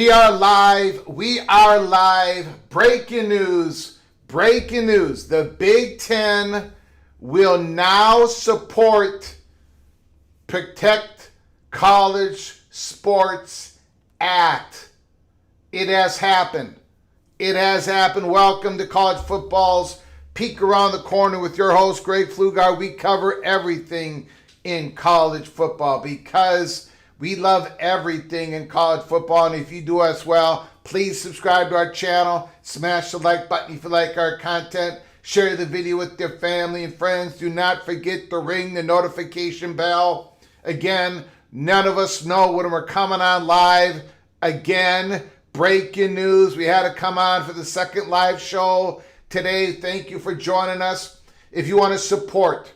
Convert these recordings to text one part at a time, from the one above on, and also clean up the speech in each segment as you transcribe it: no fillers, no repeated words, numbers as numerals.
We are live. We are live. Breaking news. Breaking news. The Big Ten will now support Protect College Sports Act. It has happened. It has happened. Welcome to College Football's Peek Around the Corner with your host, Greg Pflugar. We cover everything in college football because we love everything in college football. And if you do as well, please subscribe to our channel. Smash the like button if you like our content. Share the video with your family and friends. Do not forget to ring the notification bell. Again, none of us know when we're coming on live. Again, breaking news. We had to come on for the second live show today. Thank you for joining us. If you want to support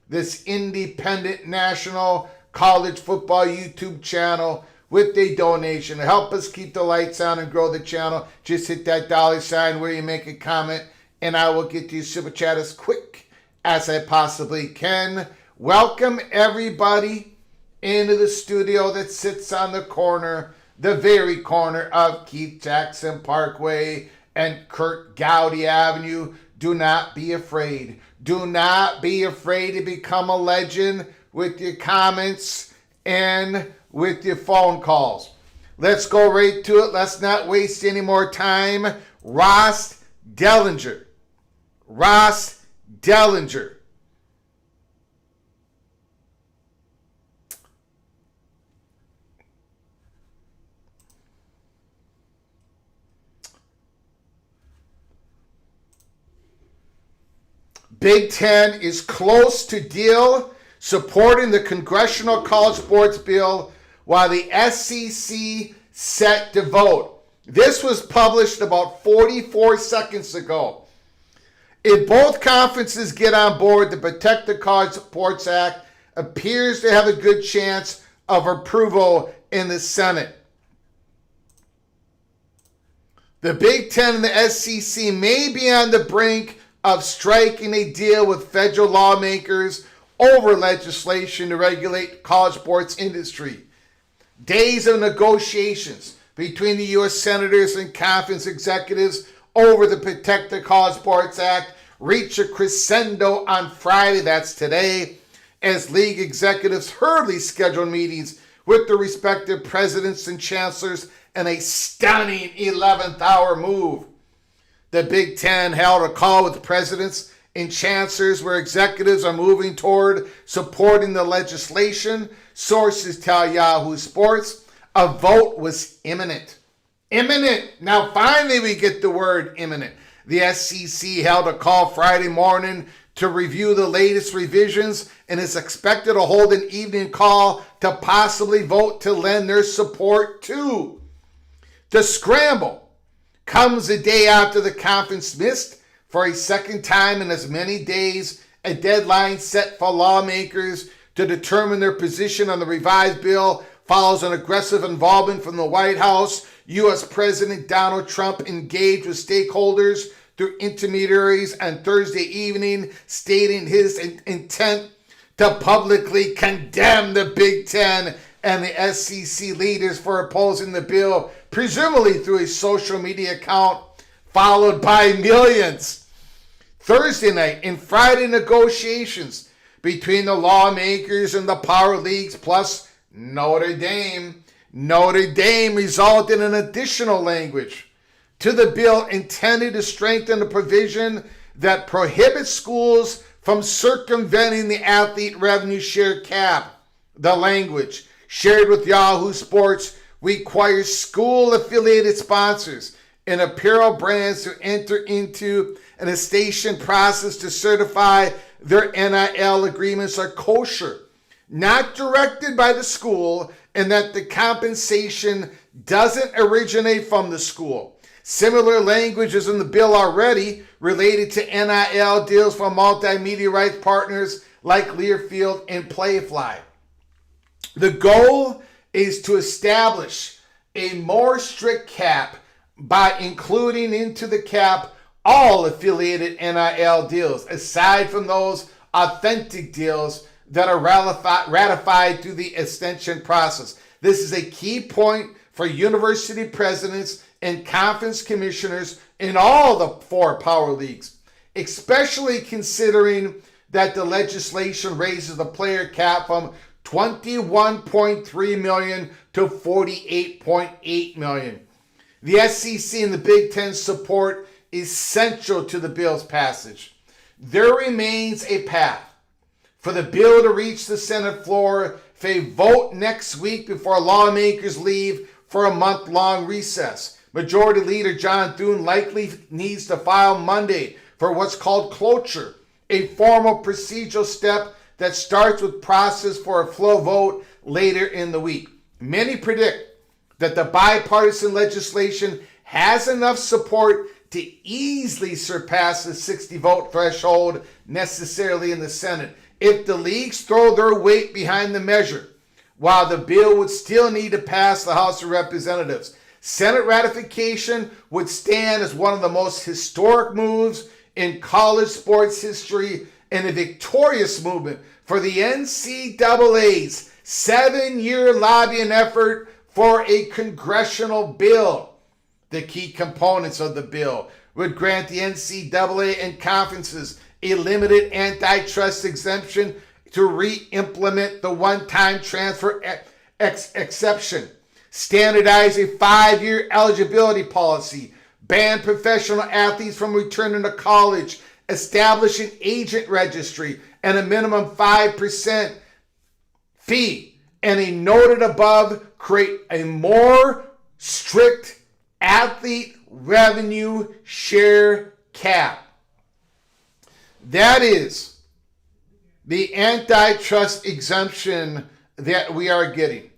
this independent national college football YouTube channel with a donation to help us keep the lights on and grow the channel, just hit that $sign where you make a comment and I will get to your super chat as quick as I possibly can. Welcome everybody into the studio that sits on the corner, the very corner of Keith Jackson Parkway and Kurt Gowdy Avenue. Do not be afraid. Do not be afraid to become a legend with your comments and with your phone calls. Let's go right to it. Let's not waste any more time. Ross Dellinger. Ross Dellinger. Big Ten is close to deal supporting the Congressional College Sports Bill while the SEC set to vote. This was published about 44 seconds ago. If both conferences get on board, the Protect the College Sports Act appears to have a good chance of approval in the Senate. The Big Ten and the SEC may be on the brink of striking a deal with federal lawmakers over legislation to regulate college sports industry. Days of negotiations between the U.S. senators and conference executives over the Protect the College Sports Act reached a crescendo on Friday, that's today, as league executives hurriedly scheduled meetings with the respective presidents and chancellors in a stunning 11th hour move. The Big Ten held a call with presidents and chancellors where executives are moving toward supporting the legislation. Sources tell Yahoo Sports a vote was imminent. Imminent. Now finally we get the word imminent. The SEC held a call Friday morning to review the latest revisions and is expected to hold an evening call to possibly vote to lend their support to. The scramble comes a day after the conference missed for a second time in as many days a deadline set for lawmakers to determine their position on the revised bill follows an aggressive involvement from the White House. U.S. President Donald Trump engaged with stakeholders through intermediaries on Thursday evening, stating his intent to publicly condemn the Big Ten and the SEC leaders for opposing the bill, presumably through a social media account, followed by millions. Thursday night, in Friday negotiations between the lawmakers and the power leagues plus Notre Dame resulted in additional language to the bill intended to strengthen the provision that prohibits schools from circumventing the athlete revenue share cap. The language, shared with Yahoo Sports, requires school-affiliated sponsors and apparel brands to enter into an attestation process to certify their NIL agreements are kosher, not directed by the school, and that the compensation doesn't originate from the school. Similar language is in the bill already related to NIL deals for multimedia rights partners like Learfield and Playfly. The goal is to establish a more strict cap by including into the cap all affiliated NIL deals, aside from those authentic deals that are ratified through the extension process. This is a key point for university presidents and conference commissioners in all the four power leagues, especially considering that the legislation raises the player cap from $21.3 million to $48.8 million. The SEC and the Big Ten support is central to the bill's passage. There remains a path for the bill to reach the Senate floor for a vote next week before lawmakers leave for a month-long recess. Majority Leader John Thune likely needs to file Monday for what's called cloture, a formal procedural step that starts with process for a flow vote later in the week. Many predict that the bipartisan legislation has enough support to easily surpass the 60-vote threshold necessarily in the Senate if the leagues throw their weight behind the measure, while the bill would still need to pass the House of Representatives. Senate ratification would stand as one of the most historic moves in college sports history and a victorious movement for the NCAA's 7-year lobbying effort for a congressional bill. The key components of the bill would grant the NCAA and conferences a limited antitrust exemption to re-implement the one-time transfer exception, standardize a 5-year eligibility policy, ban professional athletes from returning to college, establish an agent registry and a minimum 5% fee, and a noted above create a more strict athlete revenue share cap. That is the antitrust exemption that we are getting.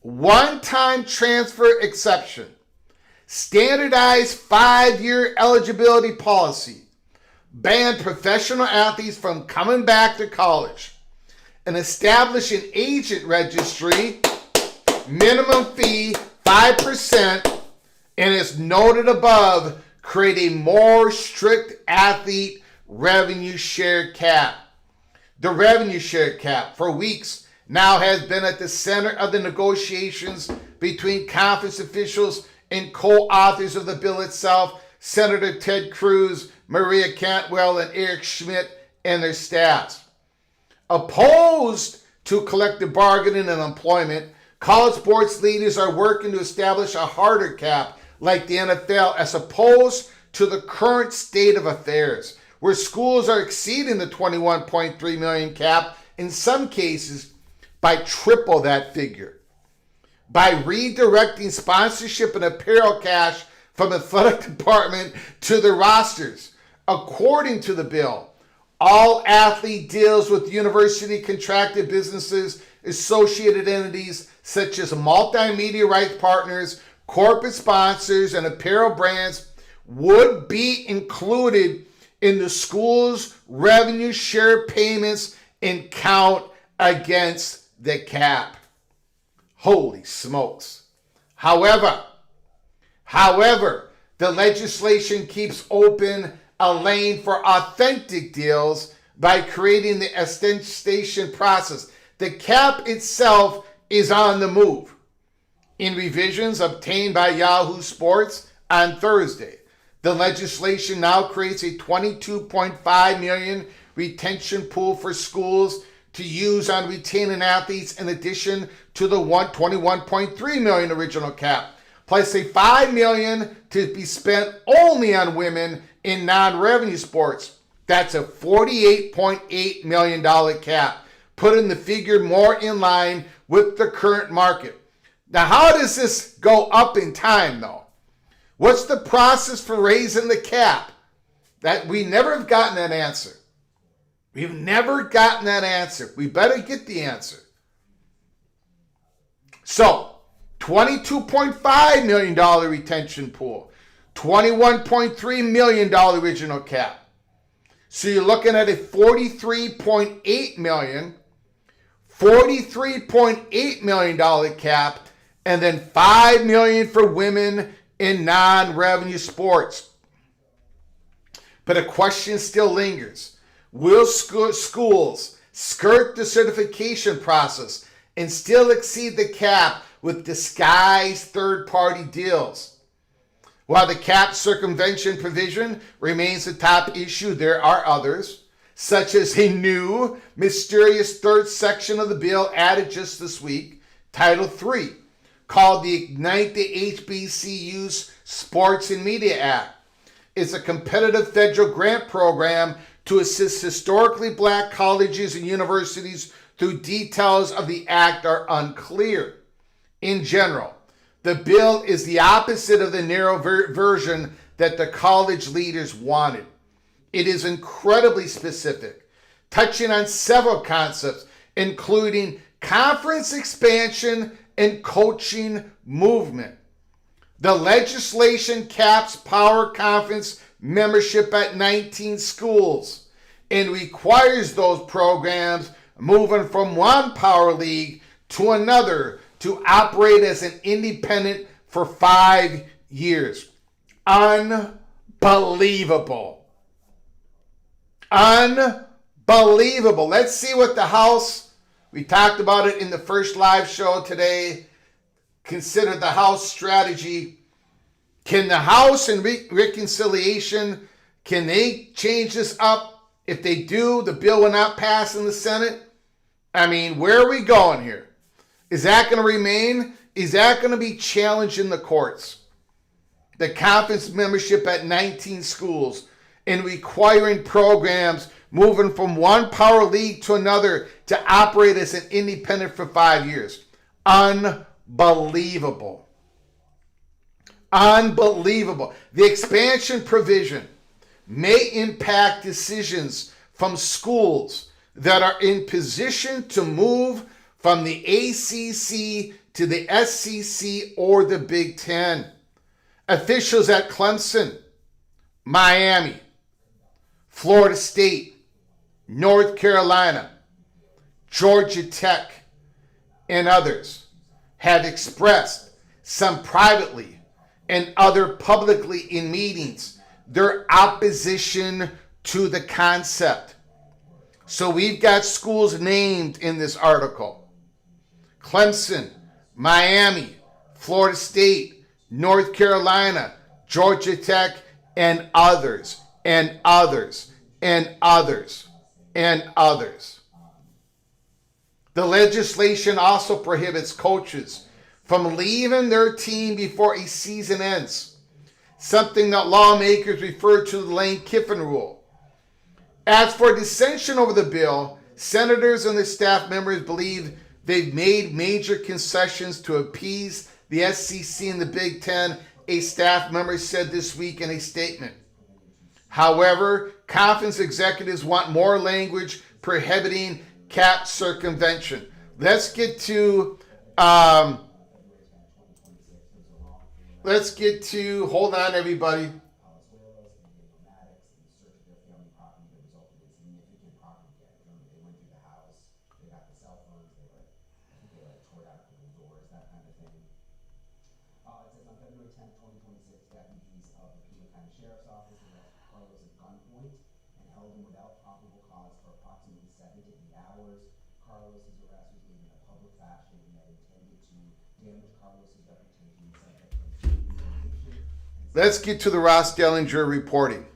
One-time transfer exception, standardized 5-year eligibility policy, ban professional athletes from coming back to college, and establish an agent registry, minimum fee 5%, and as noted above, create a more strict athlete revenue share cap. The revenue share cap for weeks now has been at the center of the negotiations between conference officials and co-authors of the bill itself, Senator Ted Cruz, Maria Cantwell, and Eric Schmidt and their staffs. Opposed to collective bargaining and employment, college sports leaders are working to establish a harder cap like the NFL as opposed to the current state of affairs, where schools are exceeding the $21.3 million cap, in some cases by triple that figure. By redirecting sponsorship and apparel cash from athletic department to the rosters. According to the bill, all athlete deals with university contracted businesses, associated entities such as multimedia rights partners, corporate sponsors, and apparel brands would be included in the school's revenue share payments and count against the cap. Holy smokes. However, the legislation keeps open a lane for authentic deals by creating the attestation process. The cap itself is on the move. In revisions obtained by Yahoo Sports on Thursday, the legislation now creates a $22.5 million retention pool for schools to use on retaining athletes in addition to the $21.3 million original cap, plus a $5 million to be spent only on women in non-revenue sports. That's a $48.8 million cap, putting the figure more in line with the current market. Now, how does this go up in time, though? What's the process for raising the cap? That we never have gotten that answer. We've never gotten that answer. We better get the answer. So, $22.5 million retention pool, $21.3 million original cap. So you're looking at a $43.8 million cap, and then $5 million for women in non-revenue sports. But a question still lingers. Will schools skirt the certification process and still exceed the cap with disguised third-party deals? While the cap circumvention provision remains the top issue, there are others, such as a new, mysterious third section of the bill added just this week, Title III, called the Ignite the HBCUs Sports and Media Act. It's a competitive federal grant program to assist historically black colleges and universities, though details of the act are unclear. In general, the bill is the opposite of the narrow version that the college leaders wanted. It is incredibly specific, touching on several concepts, including conference expansion and coaching movement. The legislation caps Power Conference membership at 19 schools and requires those programs moving from one power league to another to operate as an independent for 5 years. Unbelievable. Unbelievable. Let's see what the House, we talked about it in the first live show today, consider the House strategy. Can the House and reconciliation, can they change this up? If they do, the bill will not pass in the Senate. I mean, where are we going here? Is that going to remain? Is that going to be challenged in the courts? The conference membership at 19 schools and requiring programs moving from one power league to another to operate as an independent for 5 years. Unbelievable. Unbelievable. The expansion provision may impact decisions from schools that are in position to move from the ACC to the SEC or the Big Ten. Officials at Clemson, Miami, Florida State, North Carolina, Georgia Tech, and others have expressed, some privately and other publicly in meetings, their opposition to the concept. So we've got schools named in this article: Clemson, Miami, Florida State, North Carolina, Georgia Tech, and others, and others, and others, and others. The legislation also prohibits coaches from leaving their team before a season ends, something that lawmakers refer to the Lane Kiffin rule. As for dissension over the bill, senators and their staff members believe they've made major concessions to appease the SEC and the Big Ten, a staff member said this week in a statement. However, conference executives want more language prohibiting cap circumvention. Let's get to, hold on everybody. Let's get to the Ross Dellinger reporting.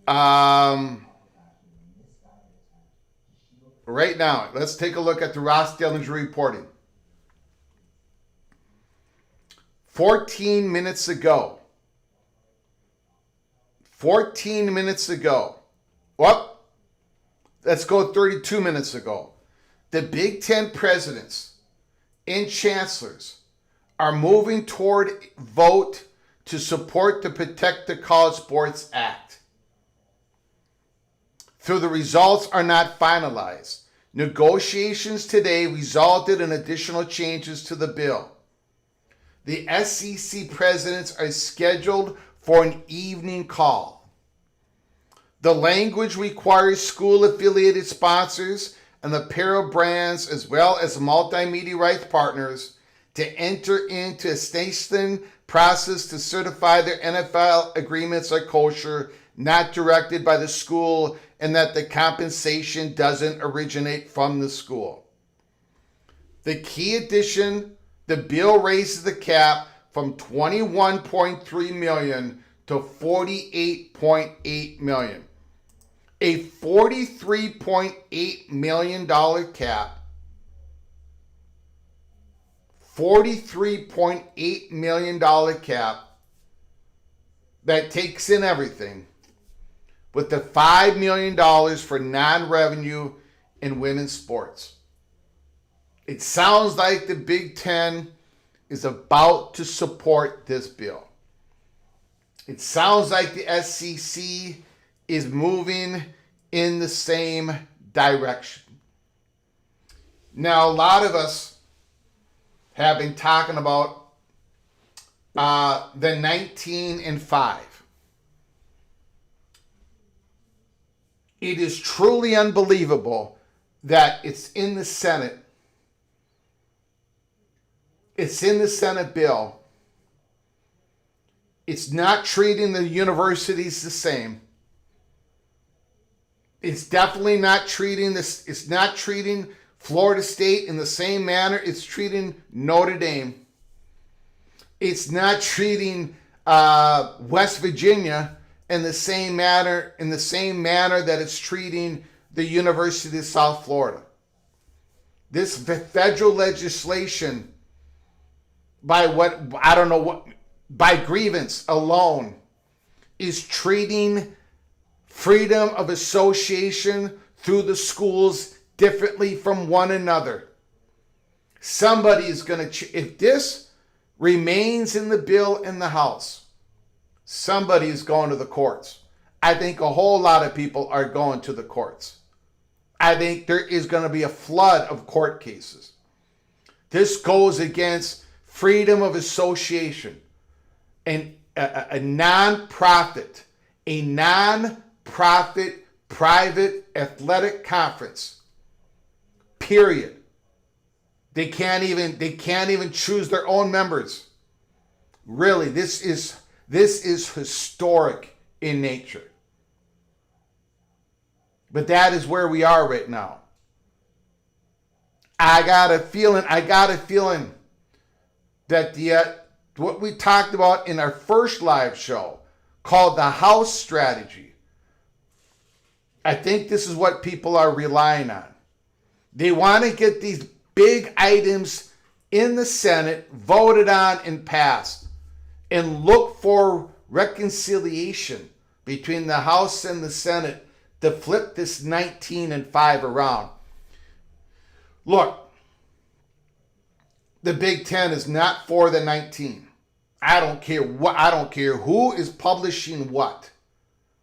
Right now, let's take a look at the Ross Dellinger reporting. 14 minutes ago. Well, let's go 32 minutes ago. The Big Ten presidents and chancellors are moving toward vote to support the Protect the College Sports Act. Though the results are not finalized, negotiations today resulted in additional changes to the bill. The SEC presidents are scheduled for an evening call. The language requires school-affiliated sponsors and apparel brands, as well as multimedia rights partners, to enter into a station process to certify their NFL agreements are kosher, not directed by the school, and that the compensation doesn't originate from the school. The key addition, the bill raises the cap from $21.3 million to $48.8 million. A $43.8 million cap. $43.8 million cap that takes in everything, with the $5 million for non-revenue in women's sports. It sounds like the Big Ten is about to support this bill. It sounds like the SEC is moving in the same direction. Now, a lot of us have been talking about the 19-5. It is truly unbelievable that it's in the Senate. It's in the Senate bill. It's not treating the universities the same. It's definitely not treating this. It's not treating Florida State in the same manner it's treating Notre Dame. It's not treating West Virginia in the same manner that it's treating the University of South Florida. This federal legislation, by grievance alone, is treating freedom of association through the schools differently from one another. Somebody is going to, if this remains in the bill in the House, somebody is going to the courts. I think a whole lot of people are going to the courts. I think there is going to be a flood of court cases. This goes against freedom of association, and a non-profit private athletic conference. Period. They can't even choose their own members. Really, this is historic in nature. But that is where we are right now. I got a feeling that what we talked about in our first live show, called the House strategy, I think this is what people are relying on. They want to get these big items in the Senate voted on and passed, and look for reconciliation between the House and the Senate to flip this 19-5 around. Look, the Big Ten is not for the 19. I don't care who is publishing what.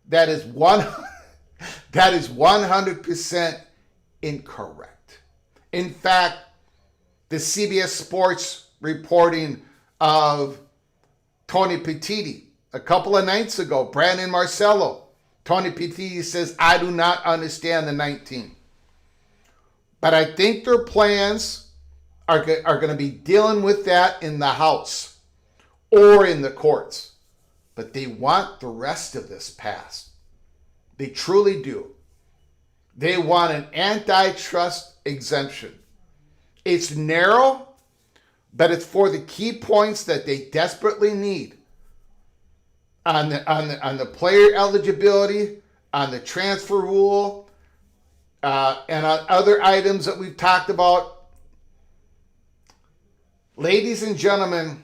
That is 100% incorrect. In fact, the CBS Sports reporting of Tony Petitti a couple of nights ago, Brandon Marcello, Tony Petitti says, I do not understand the 19. But I think their plans are going to be dealing with that in the House or in the courts. But they want the rest of this passed. They truly do. They want an antitrust exemption. It's narrow, but it's for the key points that they desperately need. On the player eligibility, on the transfer rule, and on other items that we've talked about. Ladies and gentlemen,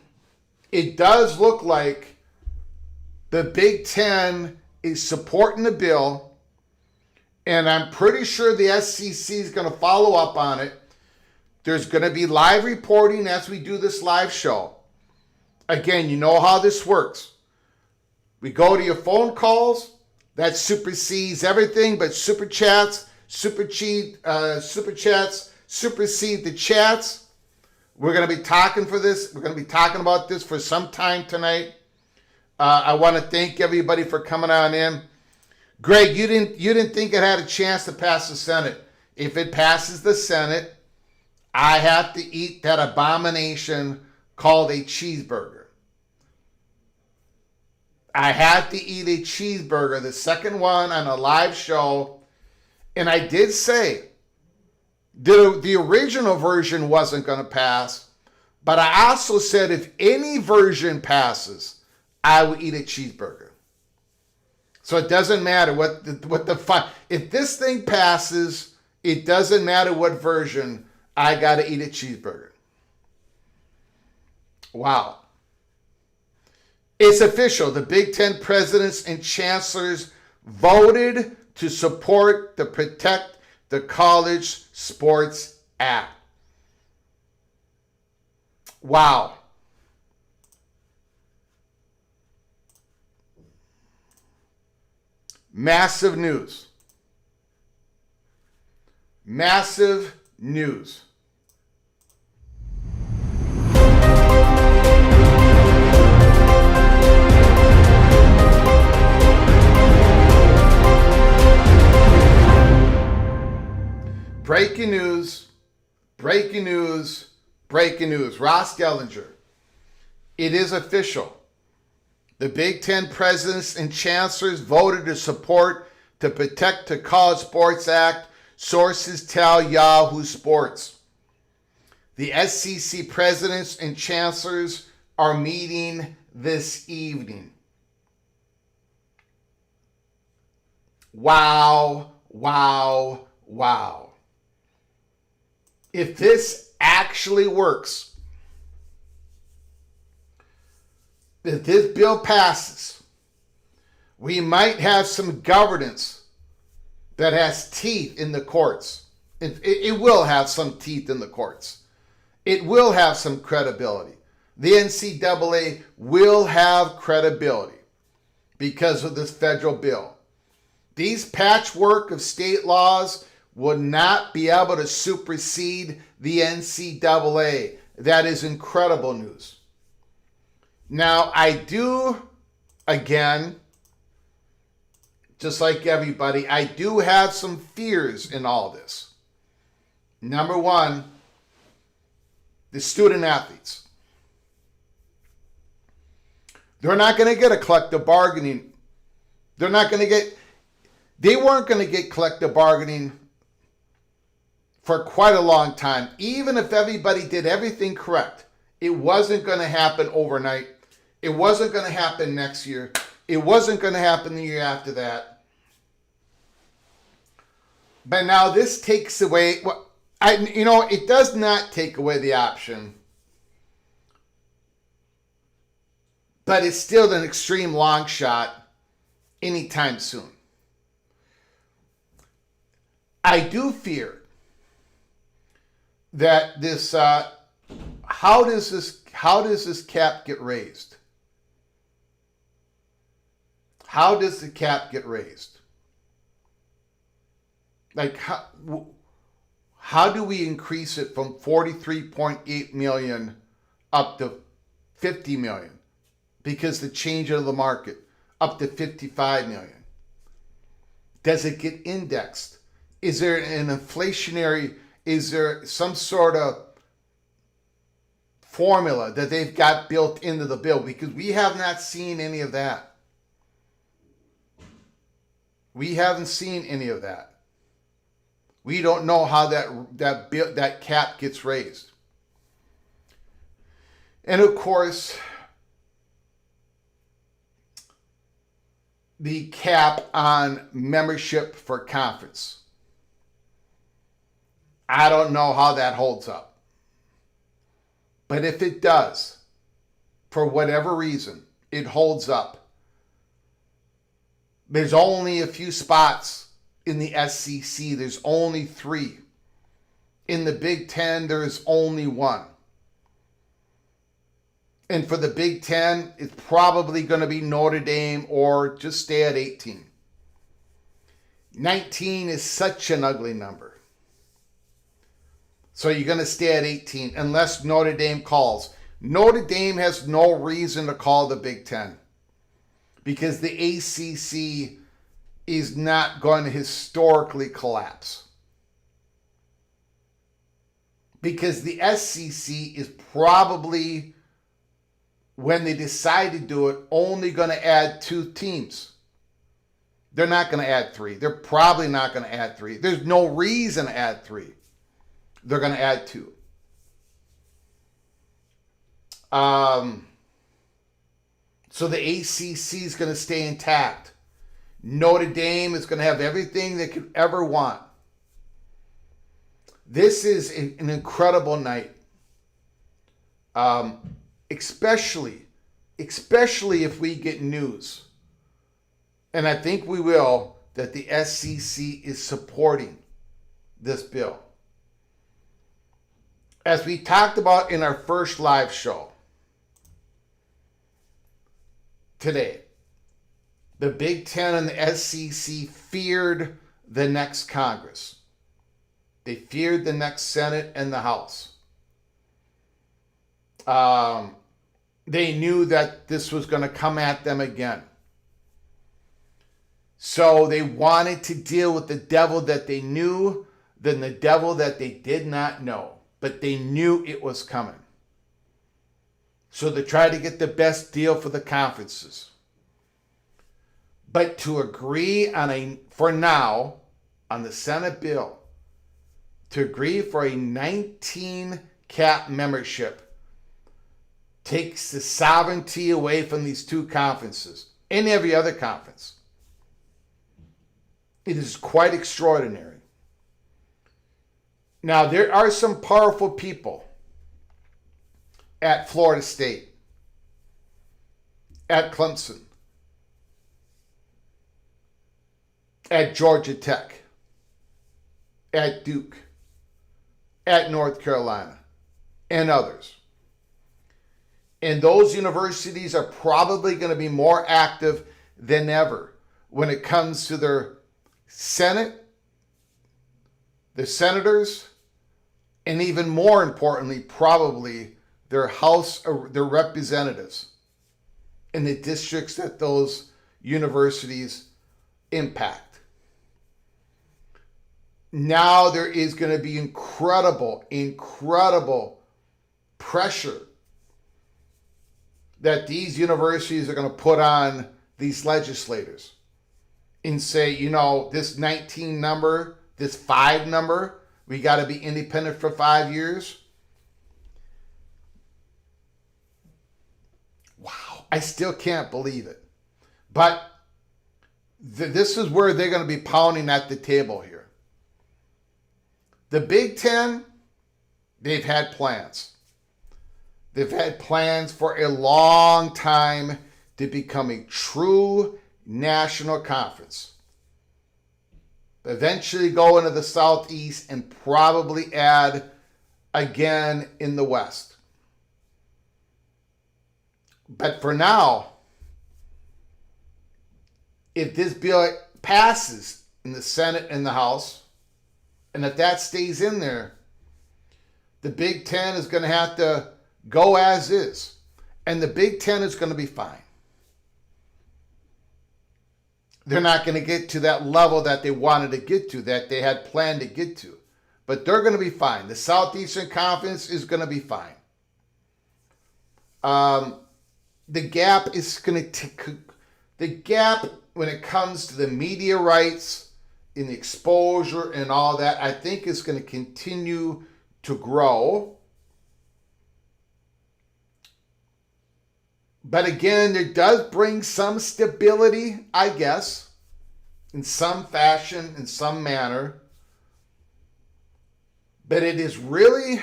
it does look like the Big Ten is supporting the bill, and I'm pretty sure the SEC is going to follow up on it. There's going to be live reporting as we do this live show. Again, you know how this works. We go to your phone calls. That supersedes everything, but super chats supersede the chats. We're going to be talking for this. We're going to be talking about this for some time tonight. I want to thank everybody for coming on in. Greg, you didn't think it had a chance to pass the Senate. If it passes the Senate, I have to eat that abomination called a cheeseburger. I had to eat a cheeseburger, the second one on a live show. And I did say the original version wasn't going to pass. But I also said if any version passes, I will eat a cheeseburger. So it doesn't matter if this thing passes, it doesn't matter what version, I got to eat a cheeseburger. Wow. It's official. The Big Ten presidents and chancellors voted to support the Protect the College Sports Act. Wow. Massive news. Massive news. Breaking news, breaking news, breaking news. Ross Dellinger. It is official. The Big Ten presidents and chancellors voted to support the Protect the College Sports Act. Sources tell Yahoo Sports. The SEC presidents and chancellors are meeting this evening. Wow, wow, wow. If this actually works, if this bill passes, we might have some governance that has teeth in the courts. It will have some teeth in the courts. It will have some credibility. The NCAA will have credibility because of this federal bill. These patchwork of state laws would not be able to supersede the NCAA. That is incredible news. Now, I do, again, just like everybody, I do have some fears in all this. Number one, the student athletes. They're not going to get a collective bargaining. They weren't going to get collective bargaining for quite a long time. Even if everybody did everything correct, it wasn't going to happen overnight. It wasn't going to happen next year. It wasn't going to happen the year after that. But now this takes away, it does not take away the option, but it's still an extreme long shot anytime soon. I do fear that this, how does this cap get raised? How does the cap get raised? Like, how do we increase it from 43.8 million up to 50 million? Because the change of the market up to 55 million. Does it get indexed? Is there an inflationary, is there some sort of formula that they've got built into the bill? Because we have not seen any of that. We haven't seen any of that. We don't know how that cap gets raised. And of course, the cap on membership for conference. I don't know how that holds up. But if it does, for whatever reason, it holds up. There's only a few spots in the SEC. There's only 3. In the Big Ten, there's only 1. And for the Big Ten, it's probably going to be Notre Dame or just stay at 18. 19 is such an ugly number. So you're going to stay at 18 unless Notre Dame calls. Notre Dame has no reason to call the Big Ten because the ACC is not going to historically collapse. Because the SEC is probably, when they decide to do it, only going to add 2 teams. They're not going to add 3. They're probably not going to add 3. There's no reason to add 3. They're going to add 2. So the ACC is going to stay intact. Notre Dame is going to have everything they could ever want. This is an incredible night. Especially if we get news, and I think we will, that the SEC is supporting this bill. As we talked about in our first live show today, the Big Ten and the SEC feared the next Congress. They feared the next Senate and the House. They knew that this was going to come at them again. So they wanted to deal with the devil that they knew than the devil that they did not know. But they knew it was coming. So they tried to get the best deal for the conferences. But to agree for now, on the Senate bill, to agree for a 19 cap membership takes the sovereignty away from these 2 conferences and every other conference. It is quite extraordinary. Now, there are some powerful people at Florida State, at Clemson, at Georgia Tech, at Duke, at North Carolina, and others. And those universities are probably going to be more active than ever when it comes to their Senate, the senators, and even more importantly, probably their House or their representatives in the districts that those universities impact. Now there is going to be incredible pressure that these universities are going to put on these legislators and say, you know, this 19 number, this 5 number, we got to be independent for 5 years. Wow, I still can't believe it. But this is where they're going to be pounding at the table here. The Big Ten, they've had plans. They've had plans for a long time to become a true national conference. Eventually go into the Southeast and probably add again in the West. But for now, if this bill passes in the Senate and the House, and if that stays in there, the Big Ten is going to have to go as is. And the Big Ten is going to be fine. They're not going to get to that level that they wanted to get to, that they had planned to get to. But they're going to be fine. The Southeastern Conference is going to be fine. The gap is going to... The gap when it comes to the media rights and the exposure and all that, I think is going to continue to grow. But again, it does bring some stability, I guess, in some fashion, in some manner. But it is really,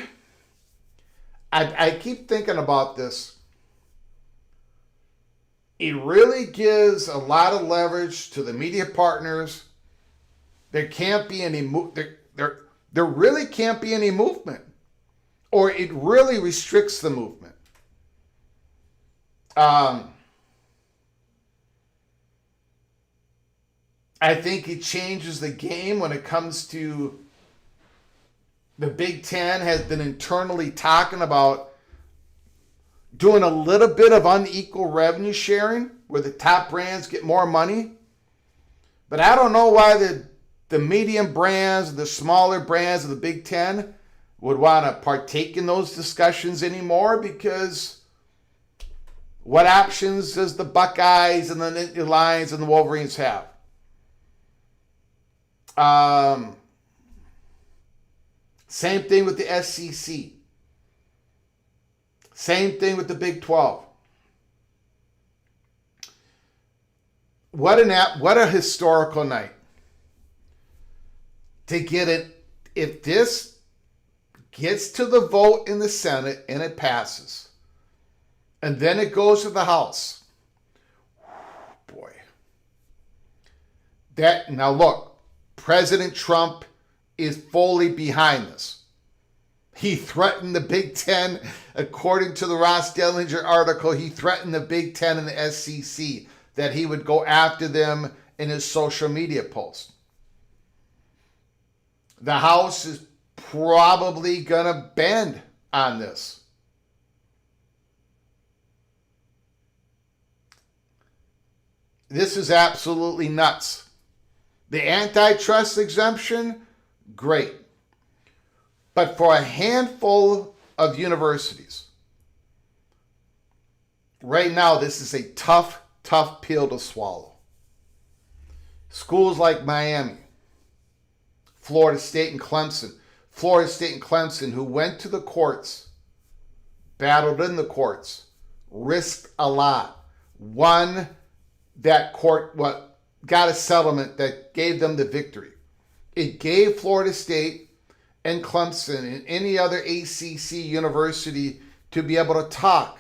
I keep thinking about this. It really gives a lot of leverage to the media partners. There can't be any there really can't be any movement, or it really restricts the movement. I think it changes the game when it comes to the Big Ten has been internally talking about doing a little bit of unequal revenue sharing where the top brands get more money. But I don't know why the medium brands, the smaller brands of the Big Ten would want to partake in those discussions anymore, because what options does the Buckeyes and the Lions and the Wolverines have? Same thing with the SEC. Same thing with the Big 12. What a historical night to get it. If this gets to the vote in the Senate and it passes, and then it goes to the House. Boy. Now look, President Trump is fully behind this. He threatened the Big Ten, according to the Ross Dellinger article, he threatened the Big Ten and the SEC that he would go after them in his social media post. The House is probably going to bend on this. This is absolutely nuts. The antitrust exemption, great. But for a handful of universities, right now this is a tough pill to swallow. Schools like Miami, Florida State and Clemson. Florida State and Clemson, who went to the courts, battled in the courts, risked a lot, won that court, got a settlement that gave them the victory. It gave Florida State and Clemson and any other ACC university to be able to talk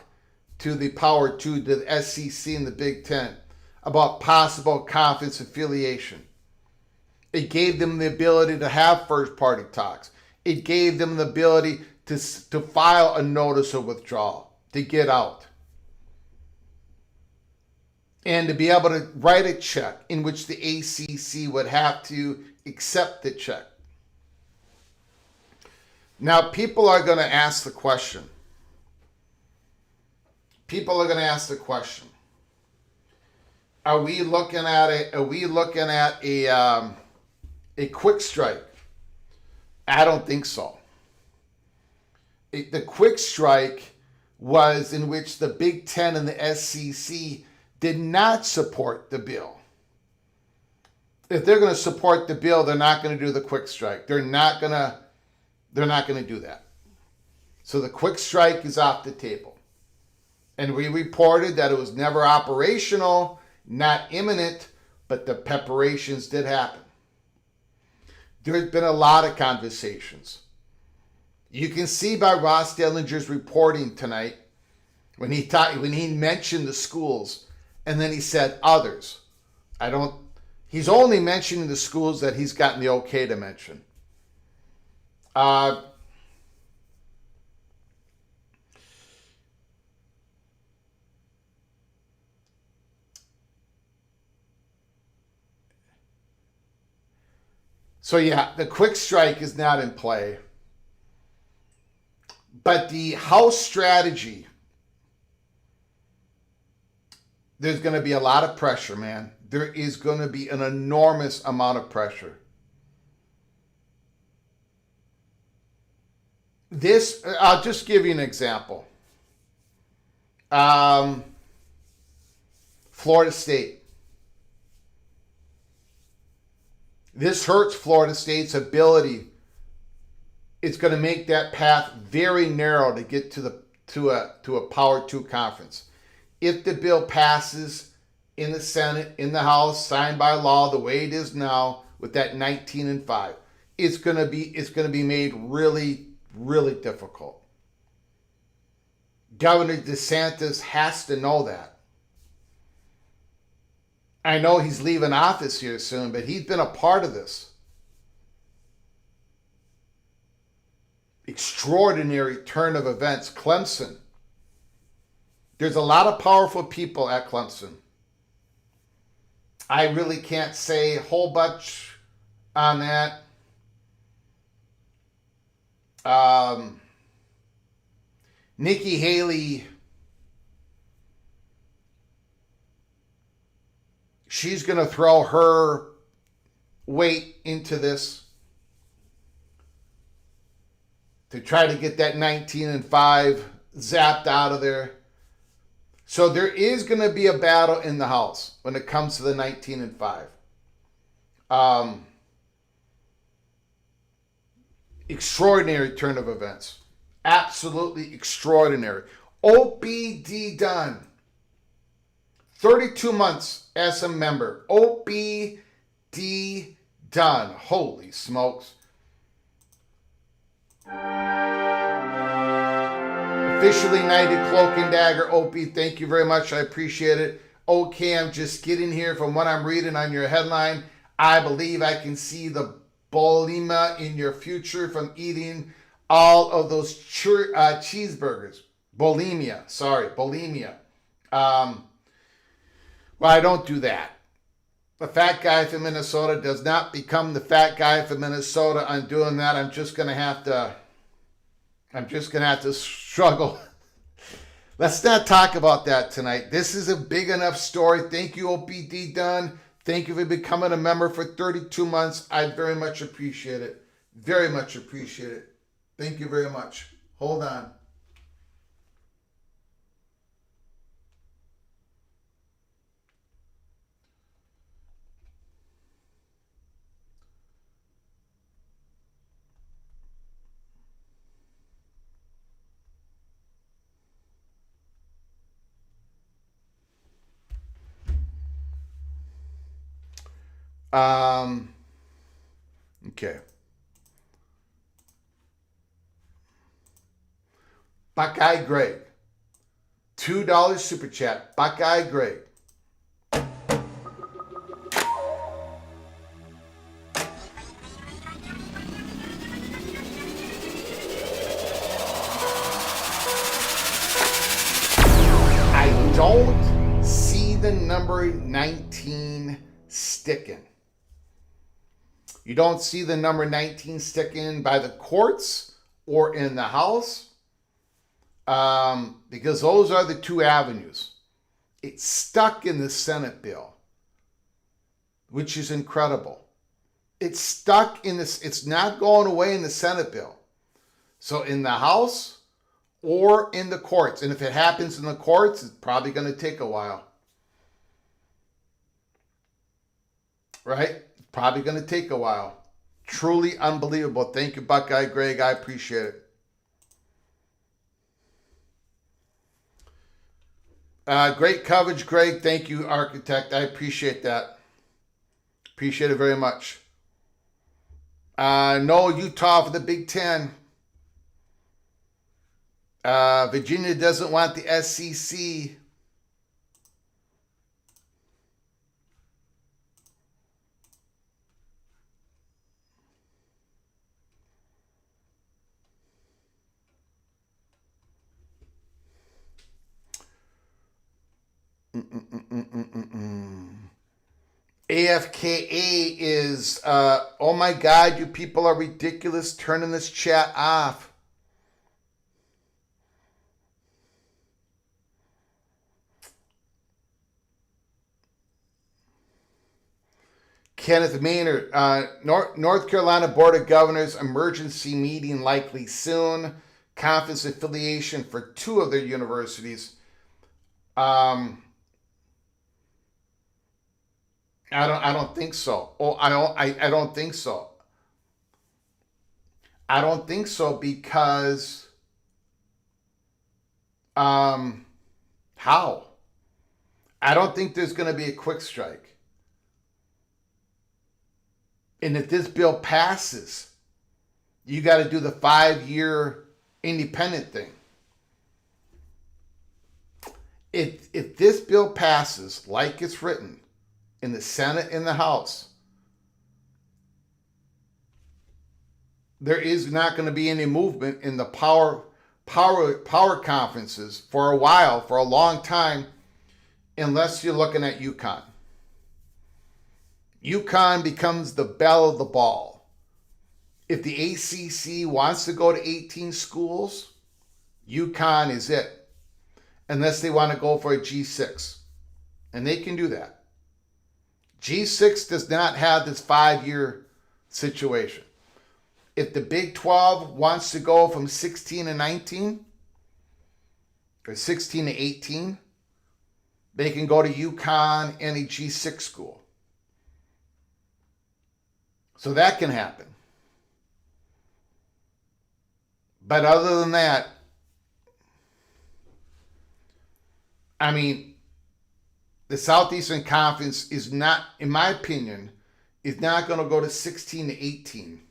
to the Power 2, to the SEC and the Big Ten about possible conference affiliation. It gave them the ability to have first-party talks. It gave them the ability to file a notice of withdrawal, to get out. And to be able to write a check in which the ACC would have to accept the check. Now, people are going to ask the question. People are going to ask the question. Are we looking at a quick strike? I don't think so. The quick strike was in which the Big Ten and the SEC did not support the bill. If they're going to support the bill, they're not going to do the quick strike. They're not going to do that. So the quick strike is off the table. And we reported that it was never operational, not imminent, but the preparations did happen. There's been a lot of conversations. You can see by Ross Dellinger's reporting tonight when he mentioned the schools and then he said others. He's only mentioning the schools that he's gotten the okay to mention. So yeah, the quick strike is not in play. But the House strategy, there's going to be a lot of pressure, man. There is going to be an enormous amount of pressure. I'll just give you an example. Florida State. This hurts Florida State's ability. It's going to make that path very narrow to get to a Power 2 conference. If the bill passes in the Senate, in the House, signed by law the way it is now with that 19-5, it's going to be made really, really difficult. Governor DeSantis has to know that. I know he's leaving office here soon, but he's been a part of this. Extraordinary turn of events. Clemson. There's a lot of powerful people at Clemson. I really can't say a whole bunch on that. Nikki Haley, she's going to throw her weight into this to try to get that 19-5 zapped out of there. So there is going to be a battle in the House when it comes to the 19-5. Extraordinary turn of events. Absolutely extraordinary. OBD done. 32 months as a member. OBD done. Holy smokes. Officially knighted Cloak and Dagger. OP, thank you very much. I appreciate it. Okay, I'm just getting here from what I'm reading on your headline. I believe I can see the bulimia in your future from eating all of those cheeseburgers. Bulimia. Well, I don't do that. The fat guy from Minnesota does not become the fat guy from Minnesota. I'm doing that. I'm just gonna have to struggle. Let's not talk about that tonight. This is a big enough story. Thank you, OPD Dunn. Thank you for becoming a member for 32 months. I very much appreciate it. Very much appreciate it. Thank you very much. Hold on. Okay. Buckeye Greg. $2 super chat. Buckeye Greg. I don't see the number 19 sticking. You don't see the number 19 sticking by the courts or in the House, because those are the two avenues. It's stuck in the Senate bill, which is incredible. It's stuck in this. It's not going away in the Senate bill. So in the House or in the courts. And if it happens in the courts, it's probably going to take a while. Right? It's probably going to take a while. Truly unbelievable. Thank you, Buckeye Greg. I appreciate it. Great coverage, Greg. Thank you, Architect. I appreciate that. Appreciate it very much. No Utah for the Big Ten. Virginia doesn't want the SEC. AFKA is, oh my God, you people are ridiculous. Turning this chat off. Kenneth Maynard, North Carolina Board of Governors emergency meeting likely soon. Conference affiliation for 2 of their universities. I don't think so. I don't think so. I don't think so because how? I don't think there's going to be a quick strike. And if this bill passes, you got to do the 5-year independent thing. If this bill passes like it's written in the Senate and the House, there is not going to be any movement in the power conferences for a while, for a long time, unless you're looking at UConn. UConn becomes the belle of the ball. If the ACC wants to go to 18 schools, UConn is it. Unless they want to go for a G6. And they can do that. G6 does not have this 5-year situation. If the Big 12 wants to go from 16 to 19, or 16 to 18, they can go to UConn and a G6 school. So that can happen. But other than that, I mean, the Southeastern Conference is not, in my opinion, is not going to go to 16 to 18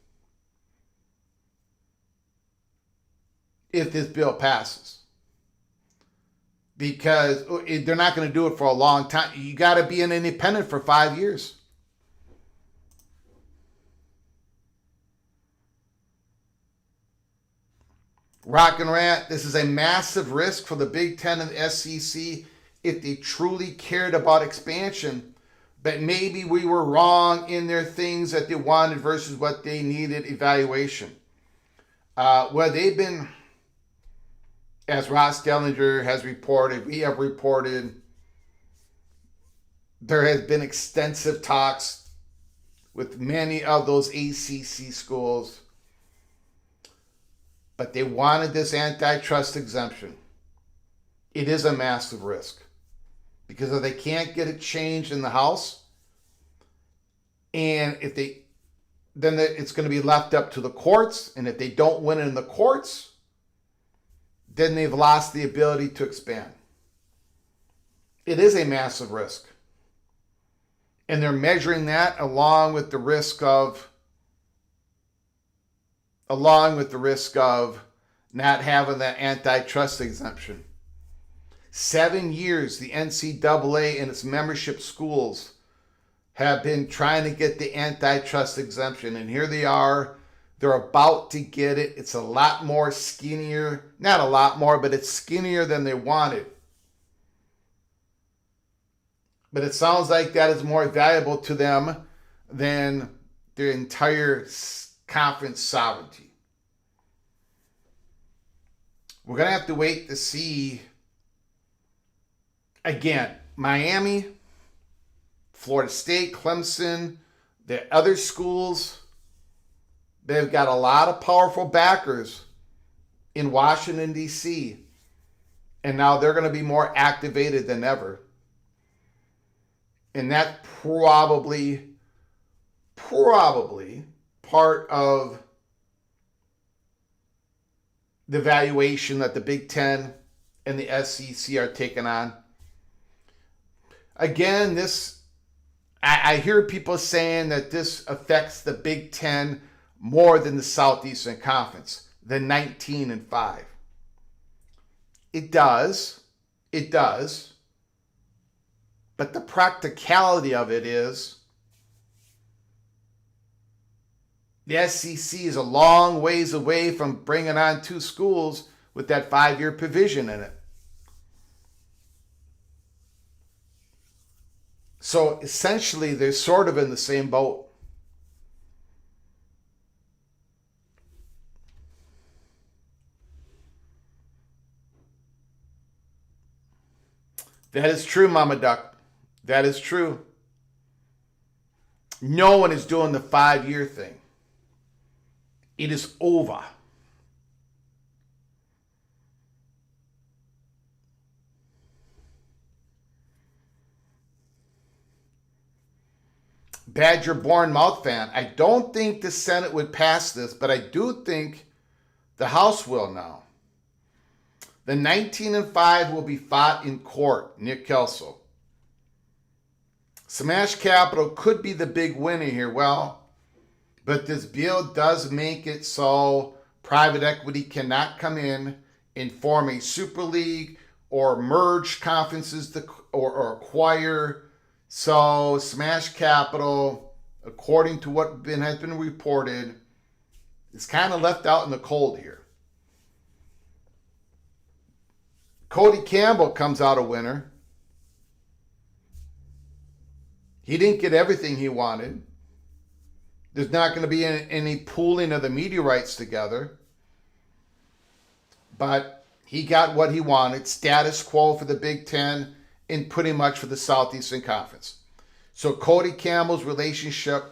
if this bill passes. Because they're not going to do it for a long time. You got to be an independent for 5 years. Rock and Rant, this is a massive risk for the Big Ten and the SEC if they truly cared about expansion, but maybe we were wrong in their things that they wanted versus what they needed evaluation. Well, they've been, as Ross Dellinger has reported, we have reported, there has been extensive talks with many of those ACC schools, but they wanted this antitrust exemption. It is a massive risk because if they can't get it changed in the House, and if they, then it's going to be left up to the courts, and if they don't win it in the courts, then they've lost the ability to expand. It is a massive risk. And they're measuring that along with the risk of not having that antitrust exemption. 7 years, the NCAA and its membership schools have been trying to get the antitrust exemption, and here they are. They're about to get it. It's a lot more skinnier. Not a lot more, but it's skinnier than they wanted. But it sounds like that is more valuable to them than their entire conference sovereignty. We're going to have to wait to see. Again, Miami, Florida State, Clemson, the other schools, they've got a lot of powerful backers in Washington, D.C. And now they're going to be more activated than ever. And that's probably part of the valuation that the Big Ten and the SEC are taking on. Again, I hear people saying that this affects the Big Ten more than the Southeastern Conference, the 19-5. It does. But the practicality of it is the SEC is a long ways away from bringing on 2 schools with that 5-year provision in it. So essentially, they're sort of in the same boat. That is true, Mama Duck. That is true. No one is doing the 5-year thing. It is over. Badger-born mouth fan. I don't think the Senate would pass this, but I do think the House will now. The 19-5 will be fought in court, Nick Kelso. Smash Capital could be the big winner here. Well, but this bill does make it so private equity cannot come in and form a super league or merge conferences or acquire. So Smash Capital, according to what has been reported, is kind of left out in the cold here. Cody Campbell comes out a winner. He didn't get everything he wanted. There's not going to be any pooling of the media rights together. But he got what he wanted, status quo for the Big Ten and pretty much for the Southeastern Conference. So Cody Campbell's relationship,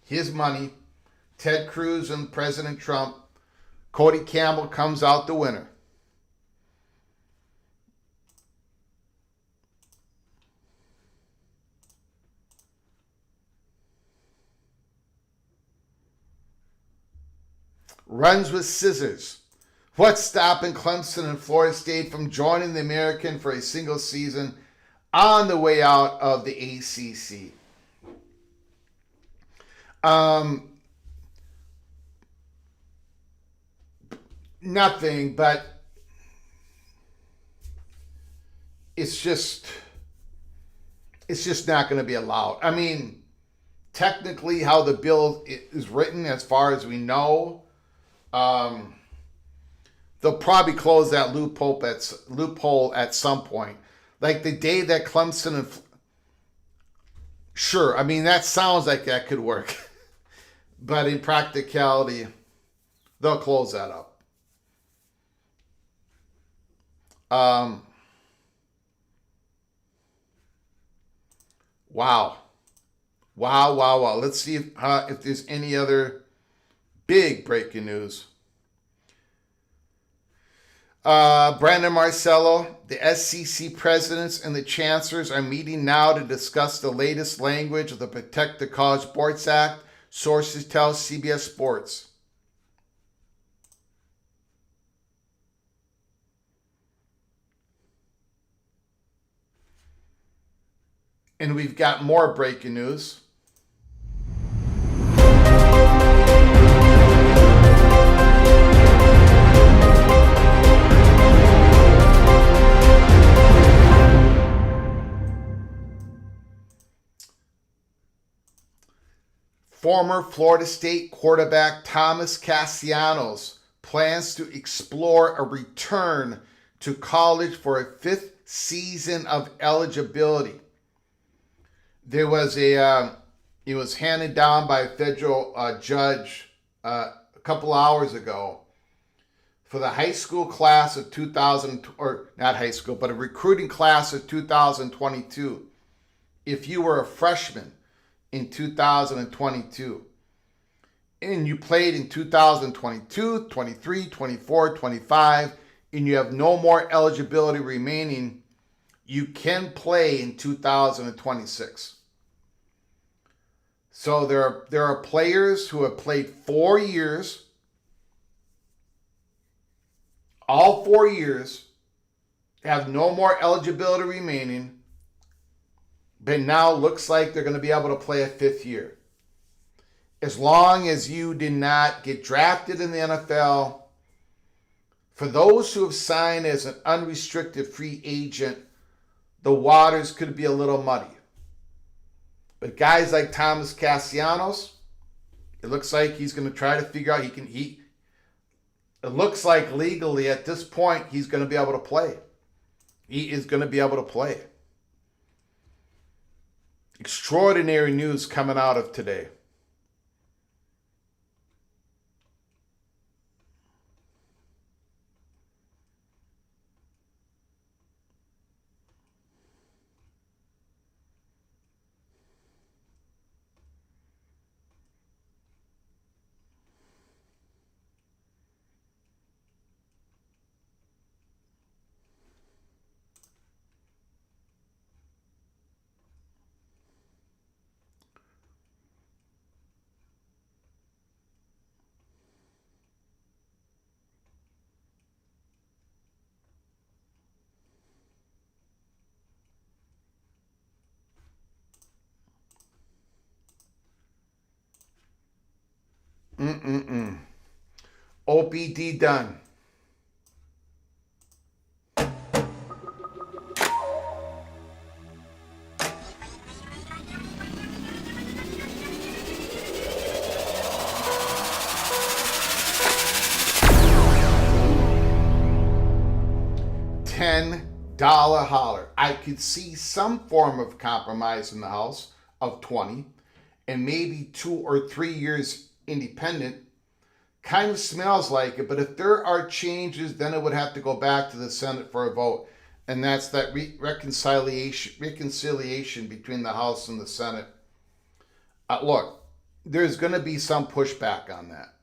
his money, Ted Cruz and President Trump, Cody Campbell comes out the winner. Runs with scissors. What's stopping Clemson and Florida State from joining the American for a single season on the way out of the ACC? Nothing, but it's just not going to be allowed. I mean, technically how the bill is written, as far as we know, they'll probably close that loophole at some point. Like the day that Clemson and... Sure, I mean, that sounds like that could work. But in practicality, they'll close that up. Wow. Let's see if there's any other big breaking news. Brandon Marcello, the SEC presidents and the chancellors are meeting now to discuss the latest language of the Protect the College Sports Act, sources tell CBS Sports. And we've got more breaking news. Former Florida State quarterback Thomas Castellanos plans to explore a return to college for a 5th season of eligibility. There was it was handed down by a federal judge a couple hours ago. for the high school class of 2000, or not high school, but a recruiting class of 2022. If you were a freshman in 2022 and you played in 2022, 23, 24, 25, and you have no more eligibility remaining, you can play in 2026. So there are players who have played 4 years, all 4 years, have no more eligibility remaining, but now looks like they're going to be able to play a 5th year. As long as you did not get drafted in the NFL, for those who have signed as an unrestricted free agent, the waters could be a little muddy. But guys like Thomas Castellanos, it looks like he's going to try to figure out it looks like legally at this point he's going to be able to play. He is going to be able to play. Extraordinary news coming out of today. OPD done. $10 holler. I could see some form of compromise in the House of 20 and maybe 2 or 3 years independent. Kind of smells like it, but if there are changes, then it would have to go back to the Senate for a vote. And that's that reconciliation between the House and the Senate. Look, there's going to be some pushback on that.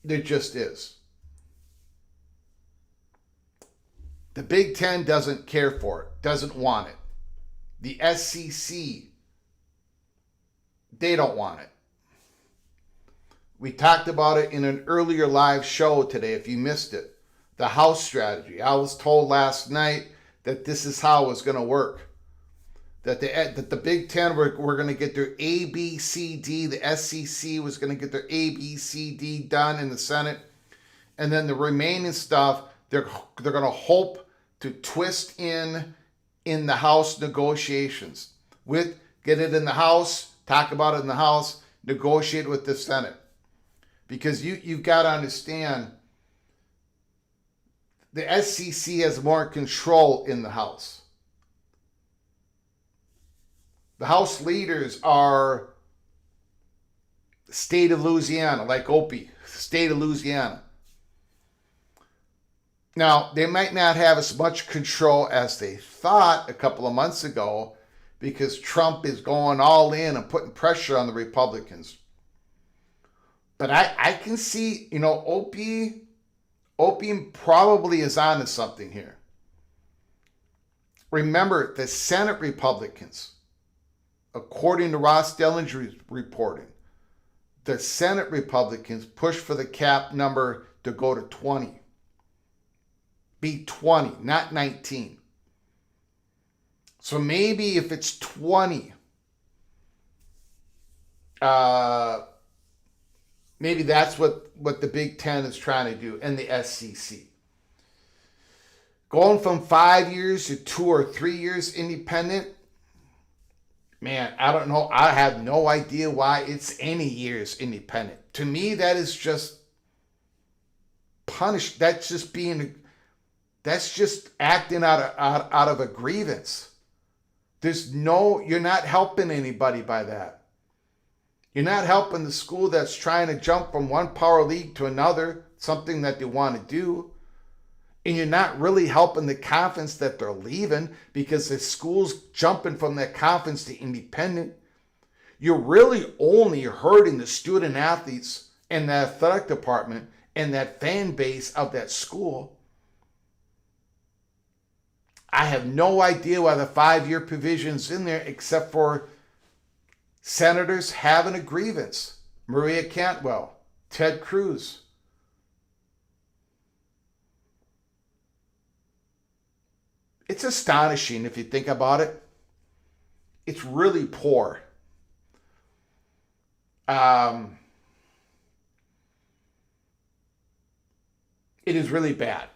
There just is. The Big Ten doesn't care for it, doesn't want it. The SEC, they don't want it. We talked about it in an earlier live show today, if you missed it. The House strategy. I was told last night that this is how it was going to work. That the Big Ten were going to get their A, B, C, D. The SEC was going to get their A, B, C, D done in the Senate. And then the remaining stuff, they're going to hope to twist in the House negotiations. Get it in the House, talk about it in the House, negotiate with the Senate. Because you've got to understand, the SEC has more control in the House. The House leaders are the state of Louisiana, like Opie, state of Louisiana. Now, they might not have as much control as they thought a couple of months ago because Trump is going all in and putting pressure on the Republicans. But I can see, Opie probably is onto something here. Remember, the Senate Republicans, according to Ross Dellinger's reporting, the Senate Republicans pushed for the cap number to go to 20. Be 20, not 19. So maybe if it's 20, maybe that's what the Big Ten is trying to do, and the SEC. Going from 5 years to 2 or 3 years independent, man, I don't know. I have no idea why it's any years independent. To me, that is just punish. That's just acting out of a grievance. You're not helping anybody by that. You're not helping the school that's trying to jump from one power league to another, something that they want to do. And you're not really helping the conference that they're leaving because the school's jumping from that conference to independent. You're really only hurting the student athletes and the athletic department and that fan base of that school. I have no idea why the 5-year provision's in there except for senators having a grievance. Maria Cantwell, Ted Cruz. It's astonishing if you think about it. It's really poor. It is really bad.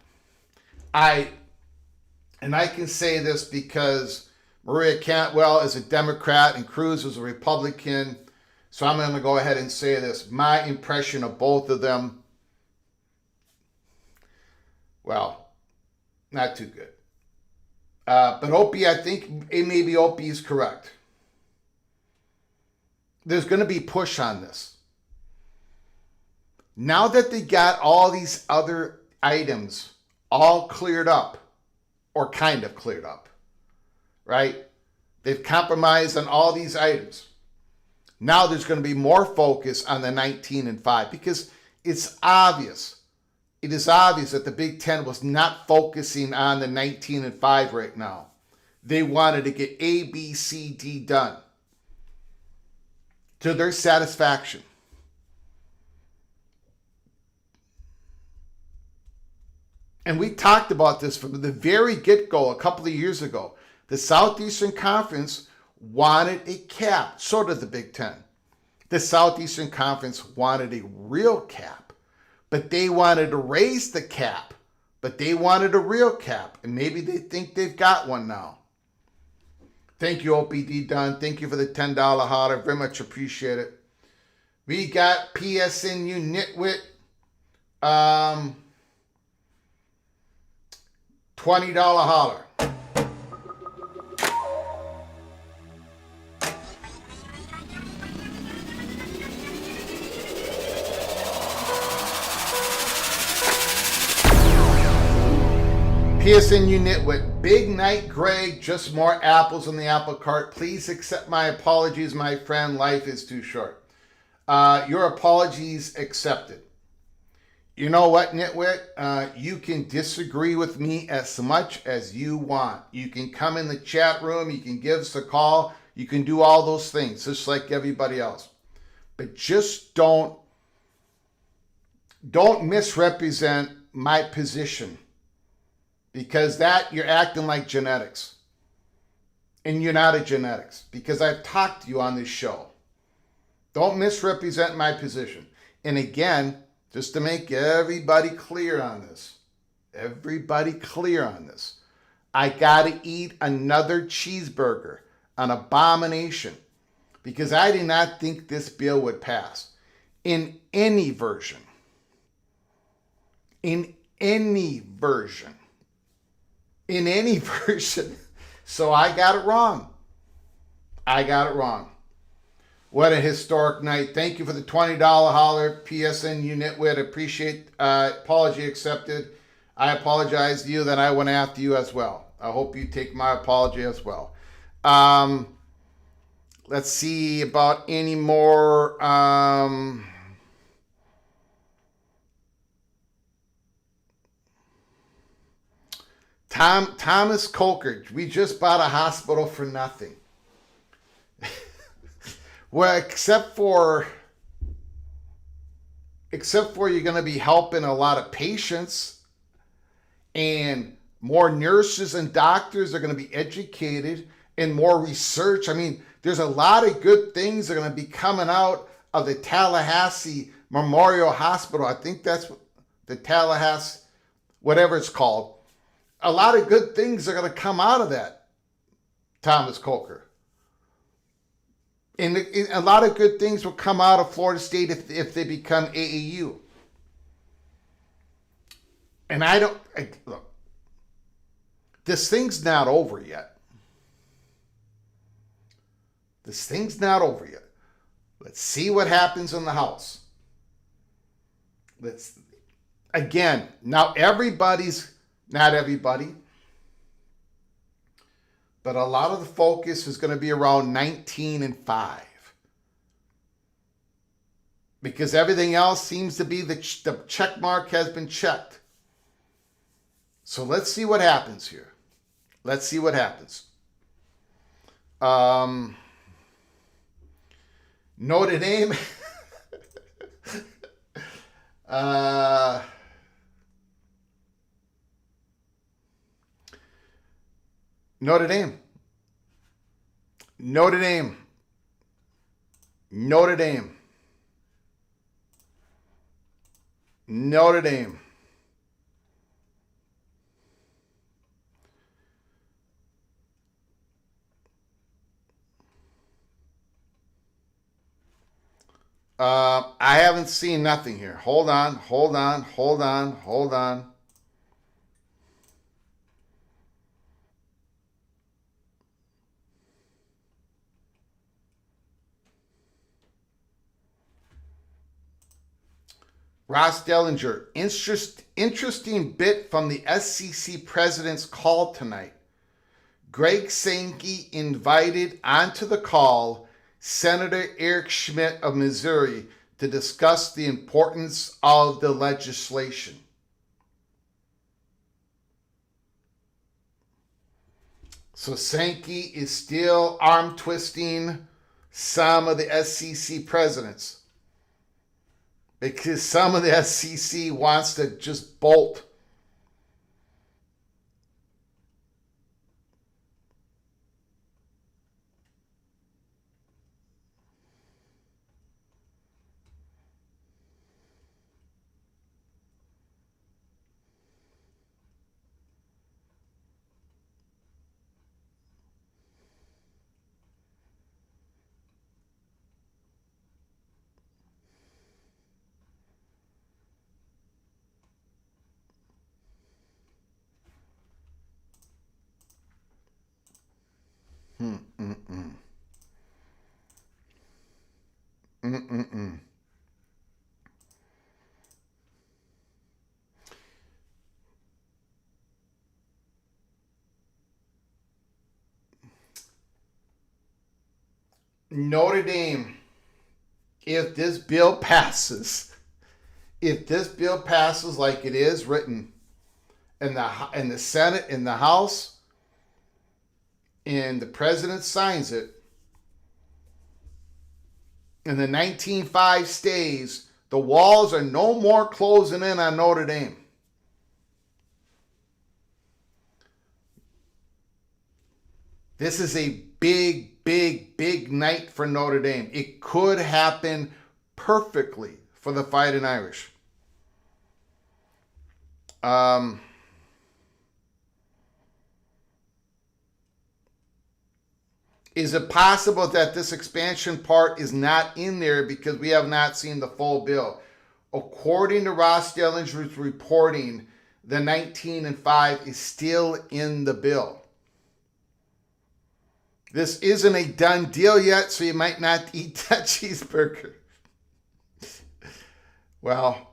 I can say this because Maria Cantwell is a Democrat and Cruz is a Republican. So I'm going to go ahead and say this. My impression of both of them, well, not too good. But Opie, I think maybe Opie is correct. There's going to be push on this. Now that they got all these other items all cleared up, or kind of cleared up, right? They've compromised on all these items. Now there's going to be more focus on the 19-5 because it's obvious. It is obvious that the Big Ten was not focusing on the 19-5 right now. They wanted to get A, B, C, D done to their satisfaction. And we talked about this from the very get-go a couple of years ago. The Southeastern Conference wanted a cap, so did the Big Ten. The Southeastern Conference wanted a real cap, but they wanted to raise the cap, but they wanted a real cap, and maybe they think they've got one now. Thank you, OPD Dunn. Thank you for the $10 holler. Very much appreciate it. We got PSNU Nitwit. $20 holler. PSNU Nitwit. Big night, Greg. Just more apples in the apple cart. Please accept my apologies, my friend. Life is too short. Your apologies accepted. You know what, Nitwit? You can disagree with me as much as you want. You can come in the chat room. You can give us a call. You can do all those things, just like everybody else. But just don't misrepresent my position. Because that, you're acting like genetics. And you're not a genetics. Because I've talked to you on this show. Don't misrepresent my position. And again, just to make everybody clear on this. I got to eat another cheeseburger, an abomination, because I did not think this bill would pass in any version. So I got it wrong. What a historic night. Thank you for the $20 holler, PSNU Nitwit. Appreciate, apology accepted. I apologize to you that I went after you as well. I hope you take my apology as well. Let's see about any more. Thomas Coker, we just bought a hospital for nothing. Well, except for you're going to be helping a lot of patients and more nurses and doctors are going to be educated and more research. I mean, there's a lot of good things that are going to be coming out of the Tallahassee Memorial Hospital. I think that's the Tallahassee, whatever it's called. A lot of good things are going to come out of that, Thomas Coker. And a lot of good things will come out of Florida State if they become AAU. And look, this thing's not over yet. Let's see what happens in the House. Again, now not everybody, but a lot of the focus is going to be around 19 and 5. Because everything else seems to be the check mark has been checked. So let's see what happens here. Let's see what happens. Notre Dame. Notre Dame. Notre Dame. Notre Dame. Notre Dame. I haven't seen nothing here. Hold on. Ross Dellinger, interesting bit from the SEC president's call tonight. Greg Sankey invited onto the call Senator Eric Schmidt of Missouri to discuss the importance of the legislation. So Sankey is still arm twisting some of the SEC presidents. Because some of the SEC wants to just bolt. Notre Dame, if this bill passes like it is written in the Senate, in the House, and the president signs it, and the 19-5 stays, the walls are no more closing in on Notre Dame. This is a big night for Notre Dame. It could happen perfectly for the Fighting Irish. Is it possible that this expansion part is not in there because we have not seen the full bill? According to Ross Dellinger's reporting, the 19 and 5 is still in the bill. This isn't a done deal yet, so you might not eat that cheeseburger. Well,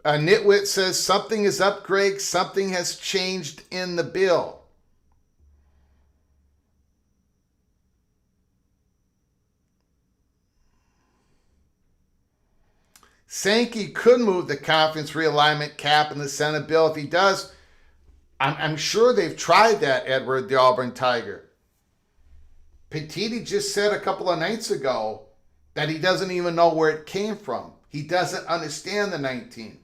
a nitwit says something is up, Greg. Something has changed in the bill. Sankey could move the conference realignment cap in the Senate bill. If he does, I'm sure they've tried that, Edward the Auburn Tiger. Petiti just said a couple of nights ago that he doesn't even know where it came from. He doesn't understand the 19.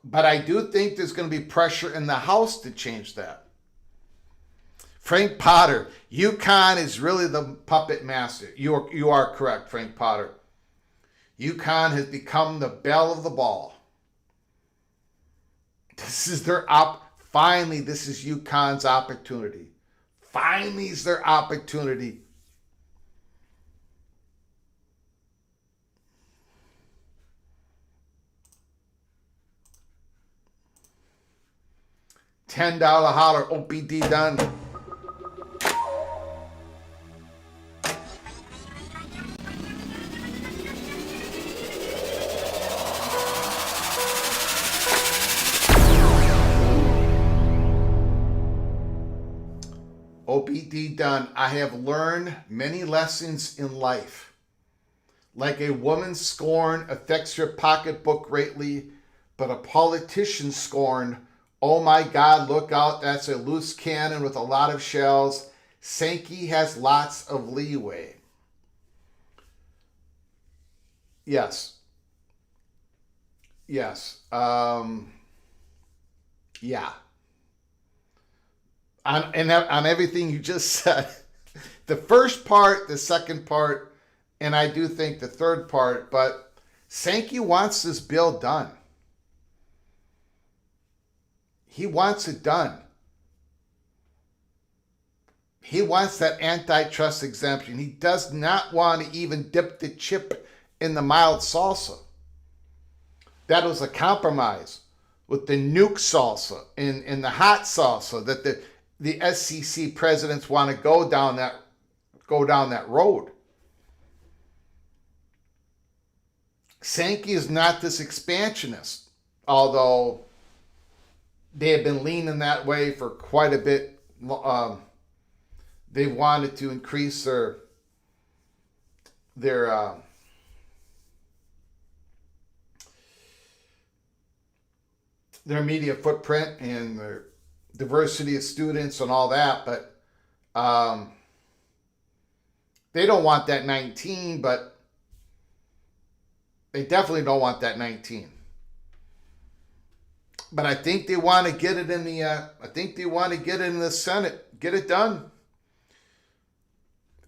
But I do think there's going to be pressure in the House to change that. Frank Potter, UConn is really the puppet master. You are correct, Frank Potter. UConn has become the belle of the ball. This is finally, this is UConn's opportunity. Finally is their opportunity. $10 holler, OPD done. OBD done. I have learned many lessons in life. Like a woman's scorn affects your pocketbook greatly, but a politician's scorn, oh my God, look out, that's a loose cannon with a lot of shells. Sankey has lots of leeway. Yes. Yes. Yeah. On everything you just said, the first part, the second part, and I do think the third part, but Sankey wants this bill done. He wants it done. He wants that antitrust exemption. He does not want to even dip the chip in the mild salsa. That was a compromise with the nuke salsa and the hot salsa that the SEC presidents want to go down that road. Sankey is not this expansionist, although they have been leaning that way for quite a bit. They wanted to increase their media footprint and their diversity of students and all that, but they don't want that 19, but they definitely don't want that 19. But I think they want to get it in the Senate. Get it done.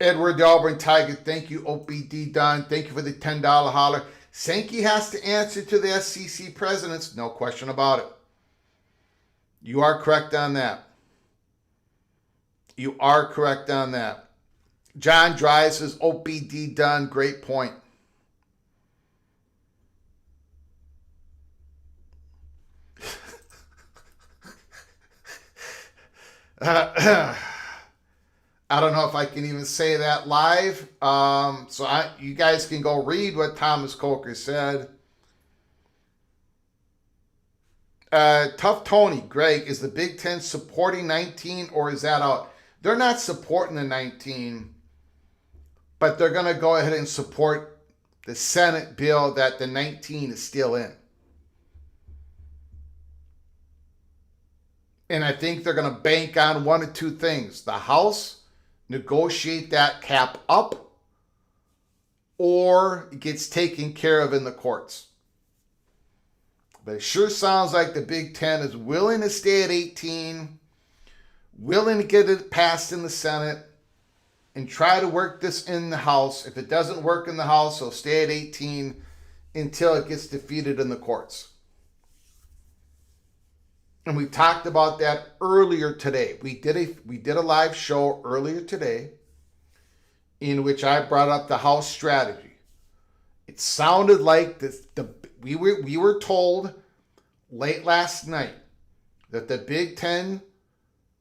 Edward the Auburn Tiger, thank you, OPD Don. Thank you for the $10 holler. Sankey has to answer to the SEC presidents, no question about it. You are correct on that. You are correct on that. John Dry says, OPD done, great point. I don't know if I can even say that live. You guys can go read what Thomas Coker said. Tough Tony, Greg, is the Big Ten supporting 19 or is that out? They're not supporting the 19, but they're going to go ahead and support the Senate bill that the 19 is still in. And I think they're going to bank on one of two things. The House negotiate that cap up, or it gets taken care of in the courts. But it sure sounds like the Big Ten is willing to stay at 18, willing to get it passed in the Senate, and try to work this in the House. If it doesn't work in the House, they'll stay at 18 until it gets defeated in the courts. And we talked about that earlier today. We did a live show earlier today in which I brought up the House strategy. It sounded like we were told late last night that the Big Ten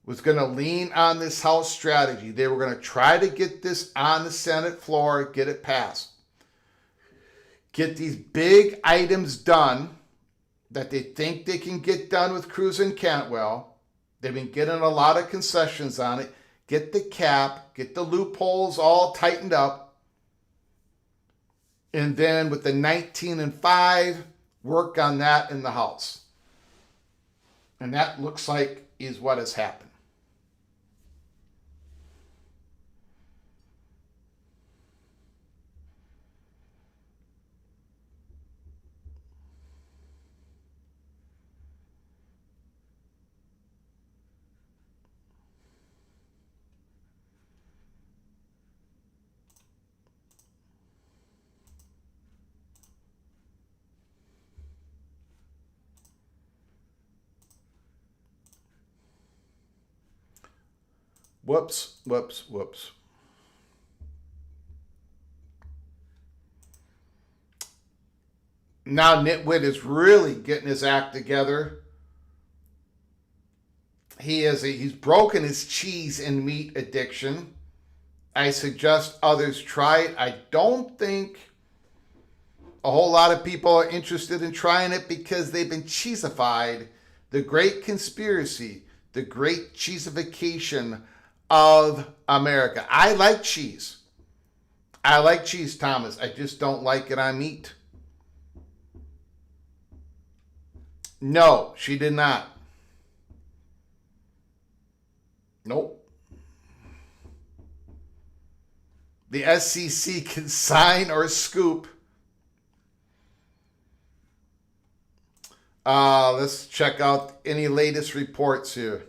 was going to lean on this House strategy. They were going to try to get this on the Senate floor, get it passed. Get these big items done that they think they can get done with Cruz and Cantwell. They've been getting a lot of concessions on it. Get the cap, get the loopholes all tightened up. And then with the 19 and 5, work on that in the House. And that looks like is what has happened. Whoops. Now Nitwit is really getting his act together. He's broken his cheese and meat addiction. I suggest others try it. I don't think a whole lot of people are interested in trying it because they've been cheesified. The great conspiracy, the great cheesification of America. I like cheese. I like cheese, Thomas. I just don't like it on meat. No, she did not. Nope. The SEC can sign or scoop. Let's check out any latest reports here.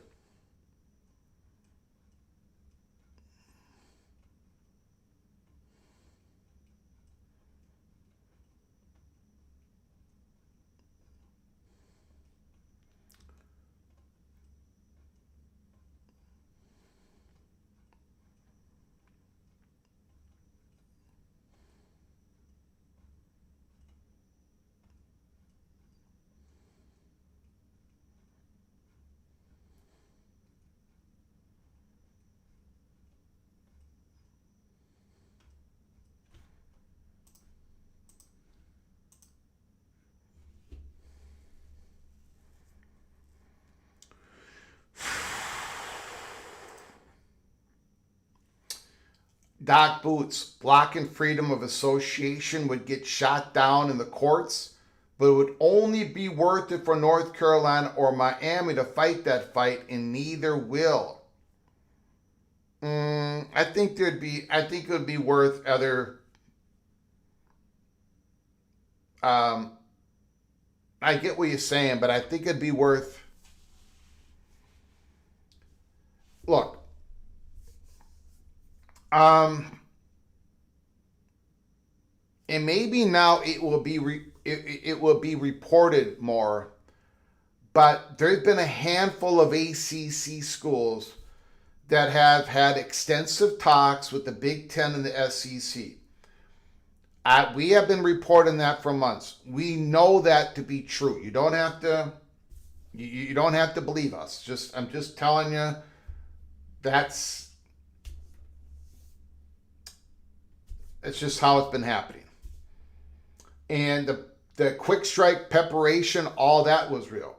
Doc Boots, blocking freedom of association would get shot down in the courts, but it would only be worth it for North Carolina or Miami to fight that fight, and neither will. I think it would be worth other. I get what you're saying, but I think it'd be worth. Look, and maybe now it will be it will be reported more, but there's been a handful of ACC schools that have had extensive talks with the Big Ten and the SEC. We have been reporting that for months. We know that to be true. You don't have to. You don't have to believe us. I'm just telling you. It's just how it's been happening. And the quick strike preparation, all that was real.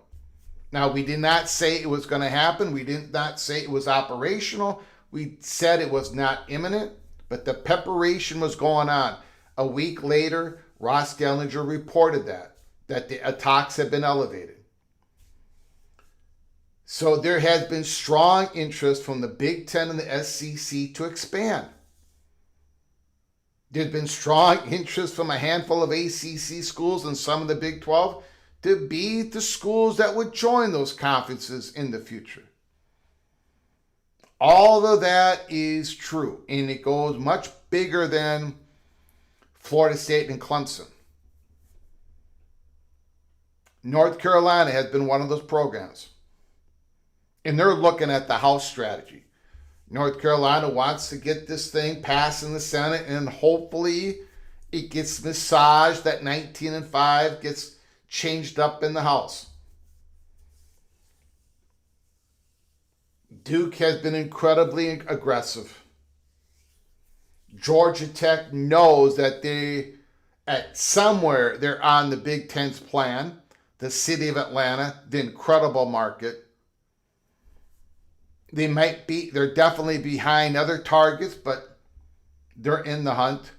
Now, we did not say it was going to happen. We did not say it was operational. We said it was not imminent, but the preparation was going on. A week later, Ross Dellinger reported that the talks had been elevated. So there has been strong interest from the Big Ten and the SEC to expand. There's been strong interest from a handful of ACC schools and some of the Big 12 to be the schools that would join those conferences in the future. All of that is true, and it goes much bigger than Florida State and Clemson. North Carolina has been one of those programs, and they're looking at the House strategy. North Carolina wants to get this thing passed in the Senate, and hopefully it gets massaged, that 19-5 gets changed up in the House. Duke has been incredibly aggressive. Georgia Tech knows that they're on the Big Ten's plan. The city of Atlanta, the incredible market. They're definitely behind other targets, but they're in the hunt.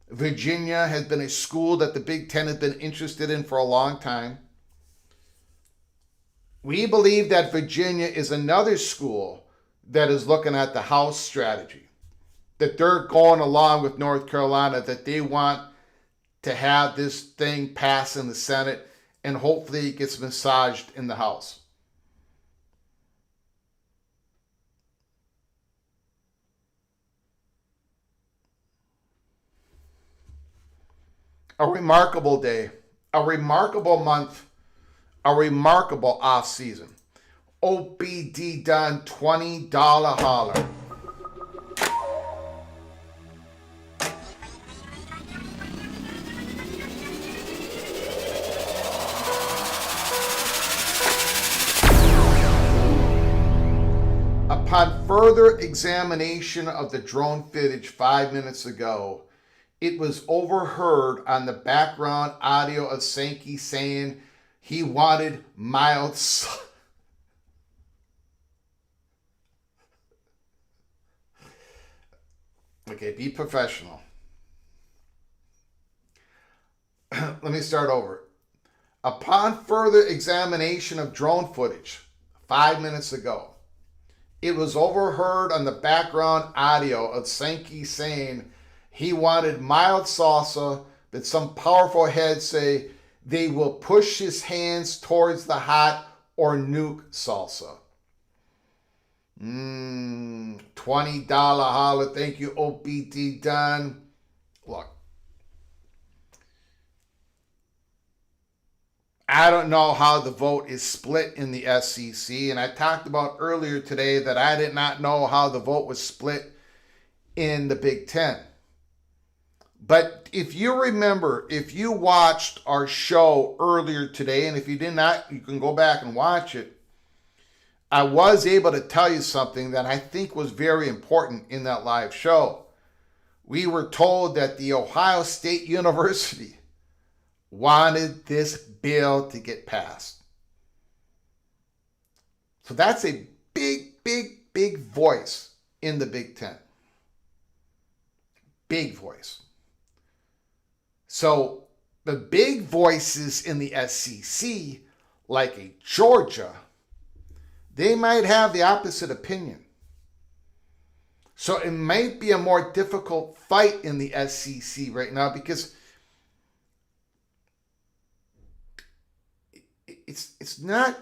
Virginia has been a school that the Big Ten has been interested in for a long time. We believe that Virginia is another school that is looking at the House strategy, that they're going along with North Carolina, that they want to have this thing pass in the Senate, and hopefully it gets massaged in the House. A remarkable day, a remarkable month, a remarkable off season. OBD done $20 holler. Upon further examination of the drone footage 5 minutes ago, it was overheard on the background audio of Sankey saying he wanted mild. Okay, be professional. Let me start over. Upon further examination of drone footage 5 minutes ago, it was overheard on the background audio of Sankey saying he wanted mild salsa, but some powerful heads say they will push his hands towards the hot or nuke salsa. $20 holla. Thank you, OBD Dunn. Look, I don't know how the vote is split in the SEC, and I talked about earlier today that I did not know how the vote was split in the Big Ten. But if you remember, if you watched our show earlier today, and if you did not, you can go back and watch it, I was able to tell you something that I think was very important in that live show. We were told that the Ohio State University wanted this bill to get passed. So that's a big, big, big voice in the Big Ten. Big voice. So the big voices in the SEC, like a Georgia, they might have the opposite opinion. So it might be a more difficult fight in the SEC right now because it's not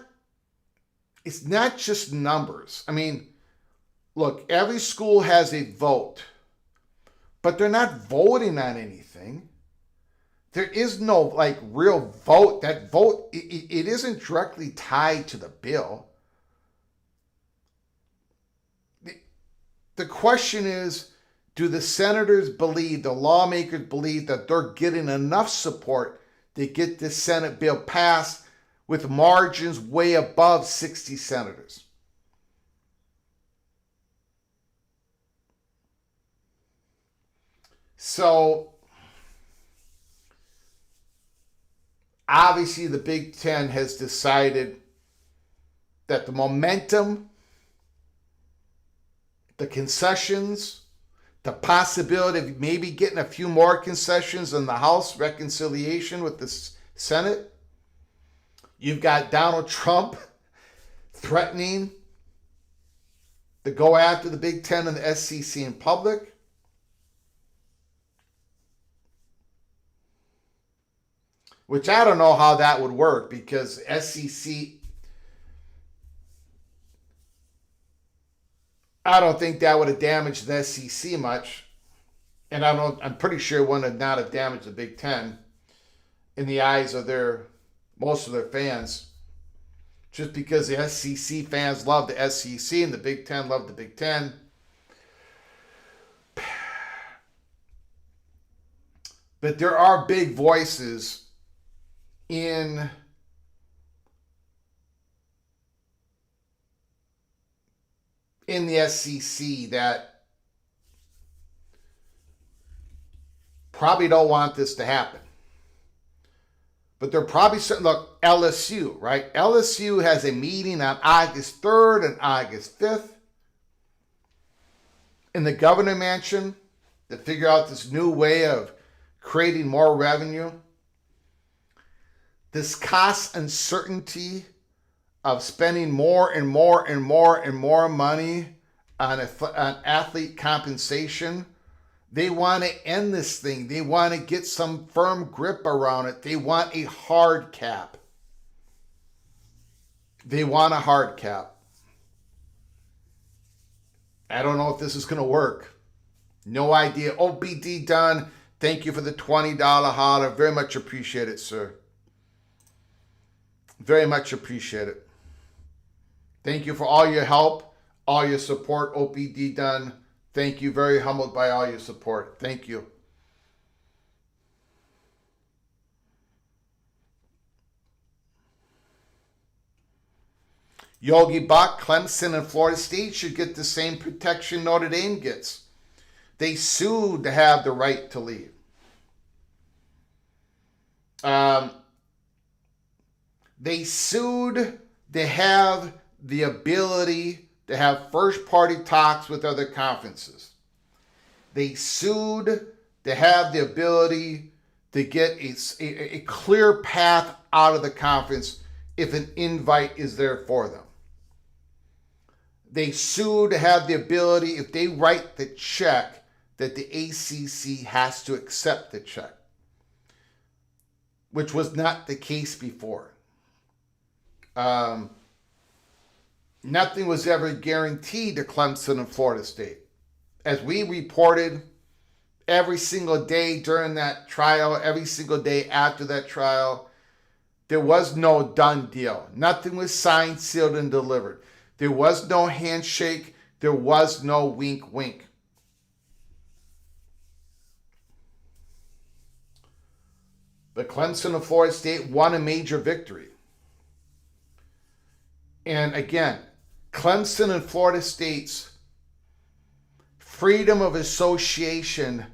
just numbers. I mean, look, every school has a vote, but they're not voting on anything. There is no like real vote. That vote, it isn't directly tied to the bill. The question is, do the senators believe, the lawmakers believe that they're getting enough support to get this Senate bill passed with margins way above 60 senators? So, obviously the Big Ten has decided that the momentum, the concessions, the possibility of maybe getting a few more concessions in the House reconciliation with the Senate. You've got Donald Trump threatening to go after the Big Ten and the SEC in public. Which I don't know how that would work because SEC, I don't think that would have damaged the SEC much. And I'm pretty sure it would not have damaged the Big Ten in the eyes of most of their fans. Just because the SEC fans love the SEC and the Big Ten love the Big Ten. But there are big voices in the SEC that probably don't want this to happen. But they're probably certain, look, LSU, right? LSU has a meeting on August 3rd and August 5th in the governor mansion to figure out this new way of creating more revenue. This cost uncertainty of spending more and more and more and more money on athlete compensation. They want to end this thing. They want to get some firm grip around it. They want a hard cap. They want a hard cap. I don't know if this is going to work. No idea. OBD Dunn, thank you for the $20 holler. Very much appreciate it, sir. Very much appreciate it. Thank you for all your help, all your support, OBD Dunn. Thank you. Very humbled by all your support. Thank you. Yogi Buck, Clemson, and Florida State should get the same protection Notre Dame gets. They sued to have the right to leave. They sued to have the ability to have first-party talks with other conferences. They sued to have the ability to get a clear path out of the conference if an invite is there for them. They sue to have the ability, if they write the check, that the ACC has to accept the check, which was not the case before. Nothing was ever guaranteed to Clemson and Florida State. As we reported every single day during that trial, every single day after that trial, there was no done deal. Nothing was signed, sealed, and delivered. There was no handshake. There was no wink, wink. But Clemson and Florida State won a major victory. And again, Clemson and Florida State's freedom of association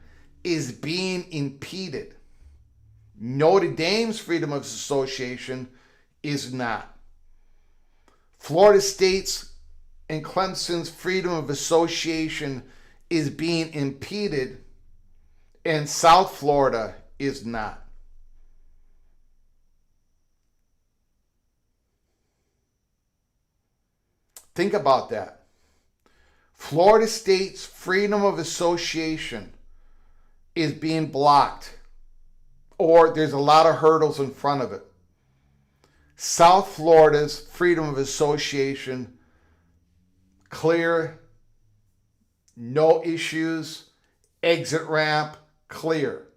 is being impeded. Notre Dame's freedom of association is not. Florida State's and Clemson's freedom of association is being impeded, and South Florida is not. Think about that. Florida State's freedom of association is being blocked, or there's a lot of hurdles in front of it. South Florida's freedom of association, clear, no issues, exit ramp, clear.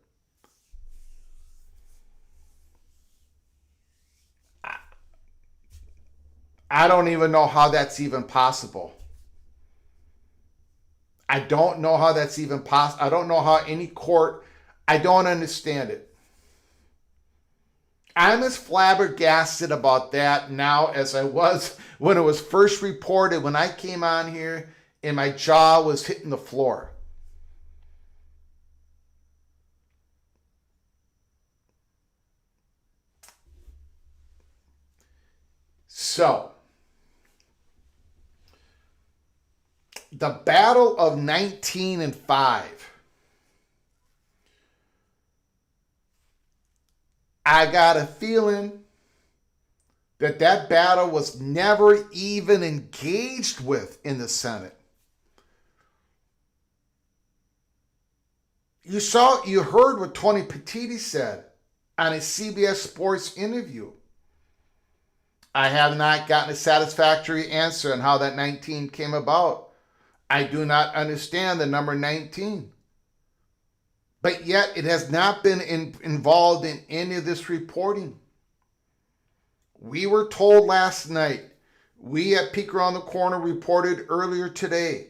I don't even know how that's even possible. I don't know how that's even possible. I don't know how any court, I don't understand it. I'm as flabbergasted about that now as I was when it was first reported, when I came on here and my jaw was hitting the floor. So, the battle of 19 and 5. I got a feeling that that battle was never even engaged with in the Senate. You heard what Tony Petitti said on a CBS Sports interview. I have not gotten a satisfactory answer on how that 19 came about. I do not understand the number 19. But yet it has not been involved in any of this reporting. We were told last night, we at Peek Around the Corner reported earlier today,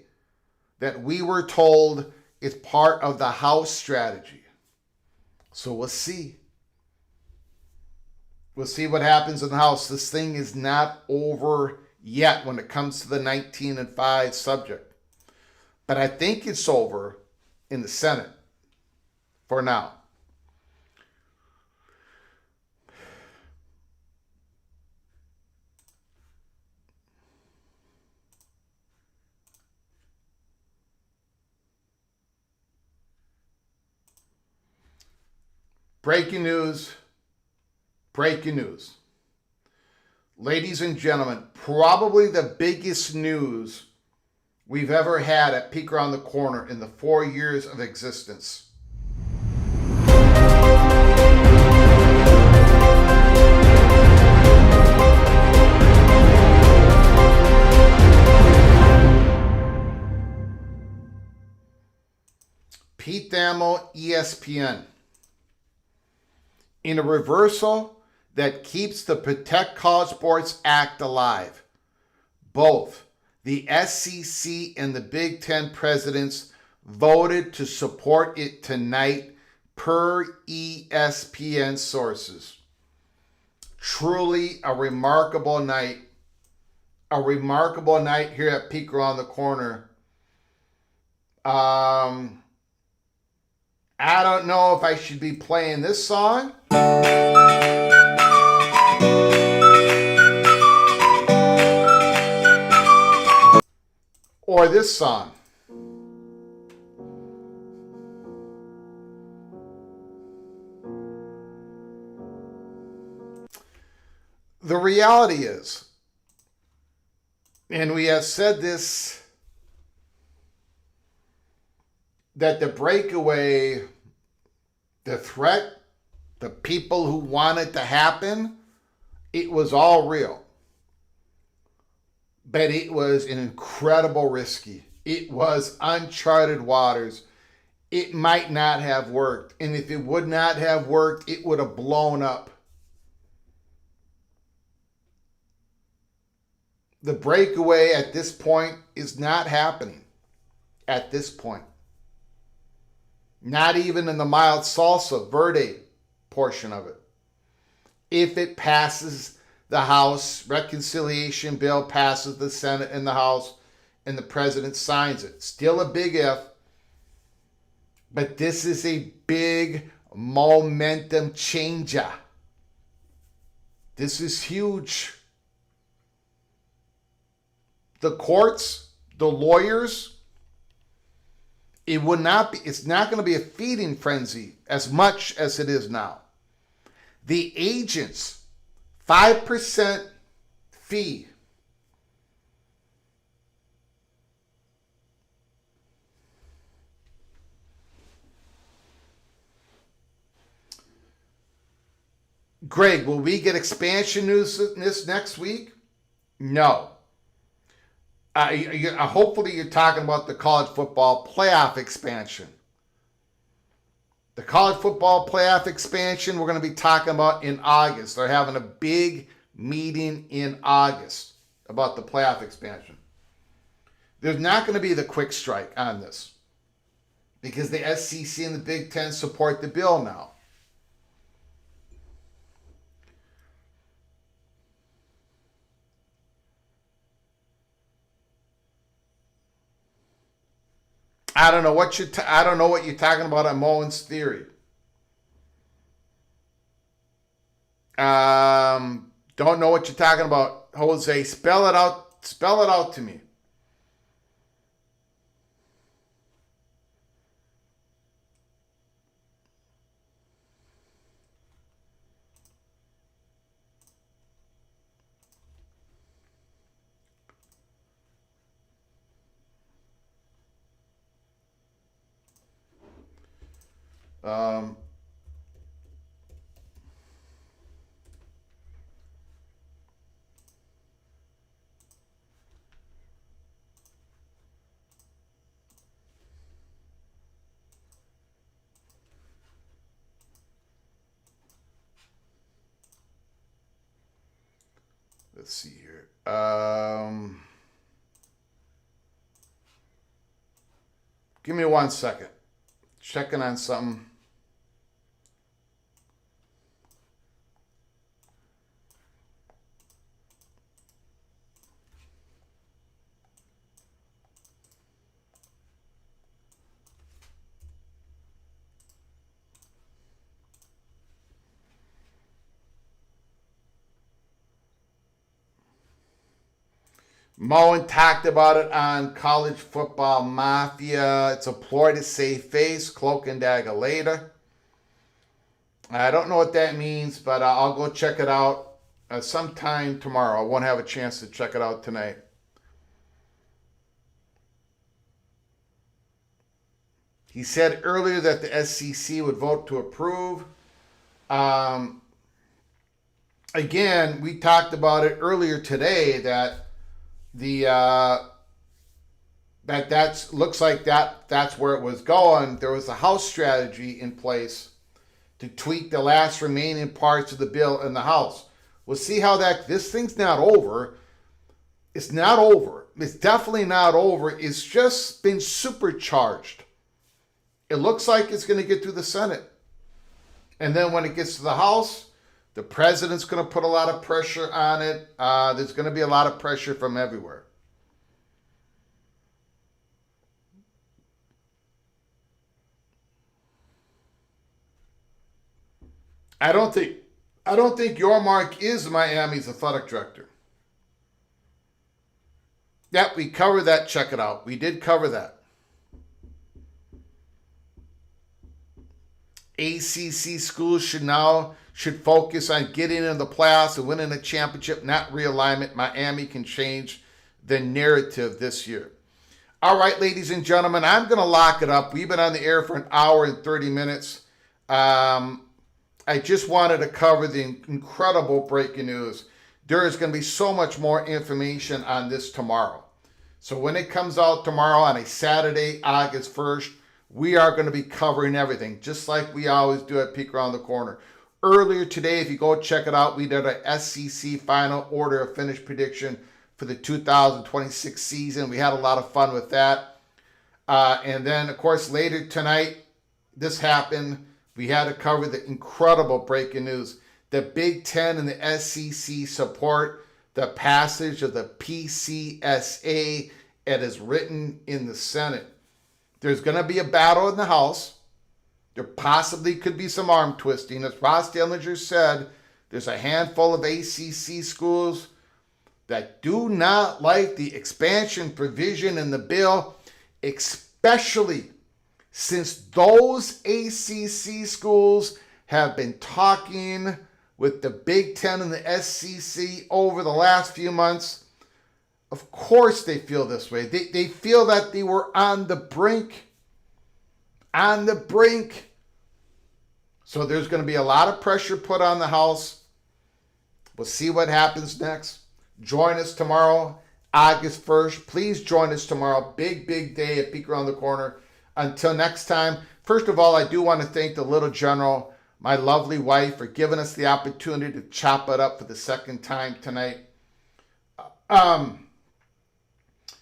that we were told it's part of the House strategy. So we'll see. We'll see what happens in the House. This thing is not over yet when it comes to the 19 and 5 subject. But I think it's over in the Senate for now. Breaking news. Breaking news. Ladies and gentlemen, probably the biggest news we've ever had at Peek Around the Corner in the 4 years of existence. Pete Thamel, ESPN. In a reversal that keeps the Protect College Sports Act alive, both the SEC and the Big Ten presidents voted to support it tonight per ESPN sources. Truly a remarkable night. A remarkable night here at Peek Around the Corner. I don't know if I should be playing this song. Or this song. the reality is, and we have said this, that the breakaway, the threat, the people who want it to happen, it was all real. But it was an incredible risky. It was uncharted waters. It might not have worked. And if it would not have worked, it would have blown up. The breakaway at this point is not happening. At this point. Not even in the mild salsa verde portion of it. If it passes the House, reconciliation bill passes the Senate and the House, and the president signs it. Still a big if, but this is a big momentum changer. This is huge. The courts, the lawyers, it's not going to be a feeding frenzy as much as it is now. The agents, 5% fee. Greg, will we get expansion news this next week? No. Hopefully you're talking about the college football playoff expansion. The college football playoff expansion we're going to be talking about in August. They're having a big meeting in August about the playoff expansion. There's not going to be the quick strike on this because the SEC and the Big Ten support the bill now. I don't know what you're talking about on Mohn's theory. Don't know what you're talking about, Jose. Spell it out. Spell it out to me. Let's see here. Give me 1 second. Checking on something. Moen talked about it on College Football Mafia. It's a ploy to save face, cloak and dagger later. I don't know what that means, but I'll go check it out sometime tomorrow. I won't have a chance to check it out tonight. He said earlier that the SEC would vote to approve. Again, we talked about it earlier today that looks like that's where it was going. There was a House strategy in place to tweak the last remaining parts of the bill in the House. We'll see how this thing's not over. It's not over. It's definitely not over. It's just been supercharged. It looks like it's going to get through the Senate. And then when it gets to the House, the president's going to put a lot of pressure on it. There's going to be a lot of pressure from everywhere. I don't think your Mark is Miami's athletic director. Yep, we covered that. Check it out. We did cover that. ACC schools should focus on getting into the playoffs and winning a championship, not realignment. Miami can change the narrative this year. All right, ladies and gentlemen, I'm going to lock it up. We've been on the air for an hour and 30 minutes. I just wanted to cover the incredible breaking news. There is going to be so much more information on this tomorrow. So when it comes out tomorrow on a Saturday, August 1st, we are going to be covering everything, just like we always do at Peek Around the Corner. Earlier today, if you go check it out, we did a SEC final order of finish prediction for the 2026 season. We had a lot of fun with that. And then, of course, later tonight, this happened. We had to cover the incredible breaking news. The Big Ten and the SEC support the passage of the PCSA as written in the Senate. There's going to be a battle in the House. There possibly could be some arm twisting. As Ross Dellinger said, there's a handful of ACC schools that do not like the expansion provision in the bill, especially since those ACC schools have been talking with the Big Ten and the SEC over the last few months. Of course they feel this way. They feel that they were on the brink. On the brink. So there's going to be a lot of pressure put on the House. We'll see what happens next. Join us tomorrow, August 1st. Please join us tomorrow. Big, big day at Peek Around the Corner. Until next time, first of all, I do want to thank the little general, my lovely wife, for giving us the opportunity to chop it up for the second time tonight.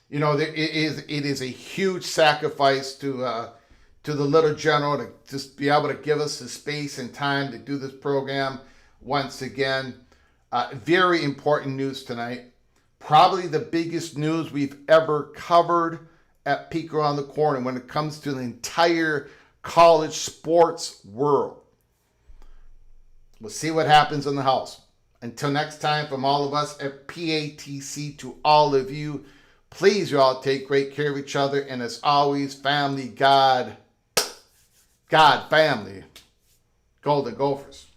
You know, it is a huge sacrifice to the little general to just be able to give us the space and time to do this program once again. Very important news tonight. Probably the biggest news we've ever covered at Peek Around the Corner when it comes to the entire college sports world. We'll see what happens in the House. Until next time, from all of us at PATC to all of you, please you all take great care of each other. And as always, family, God, family, Golden Gophers.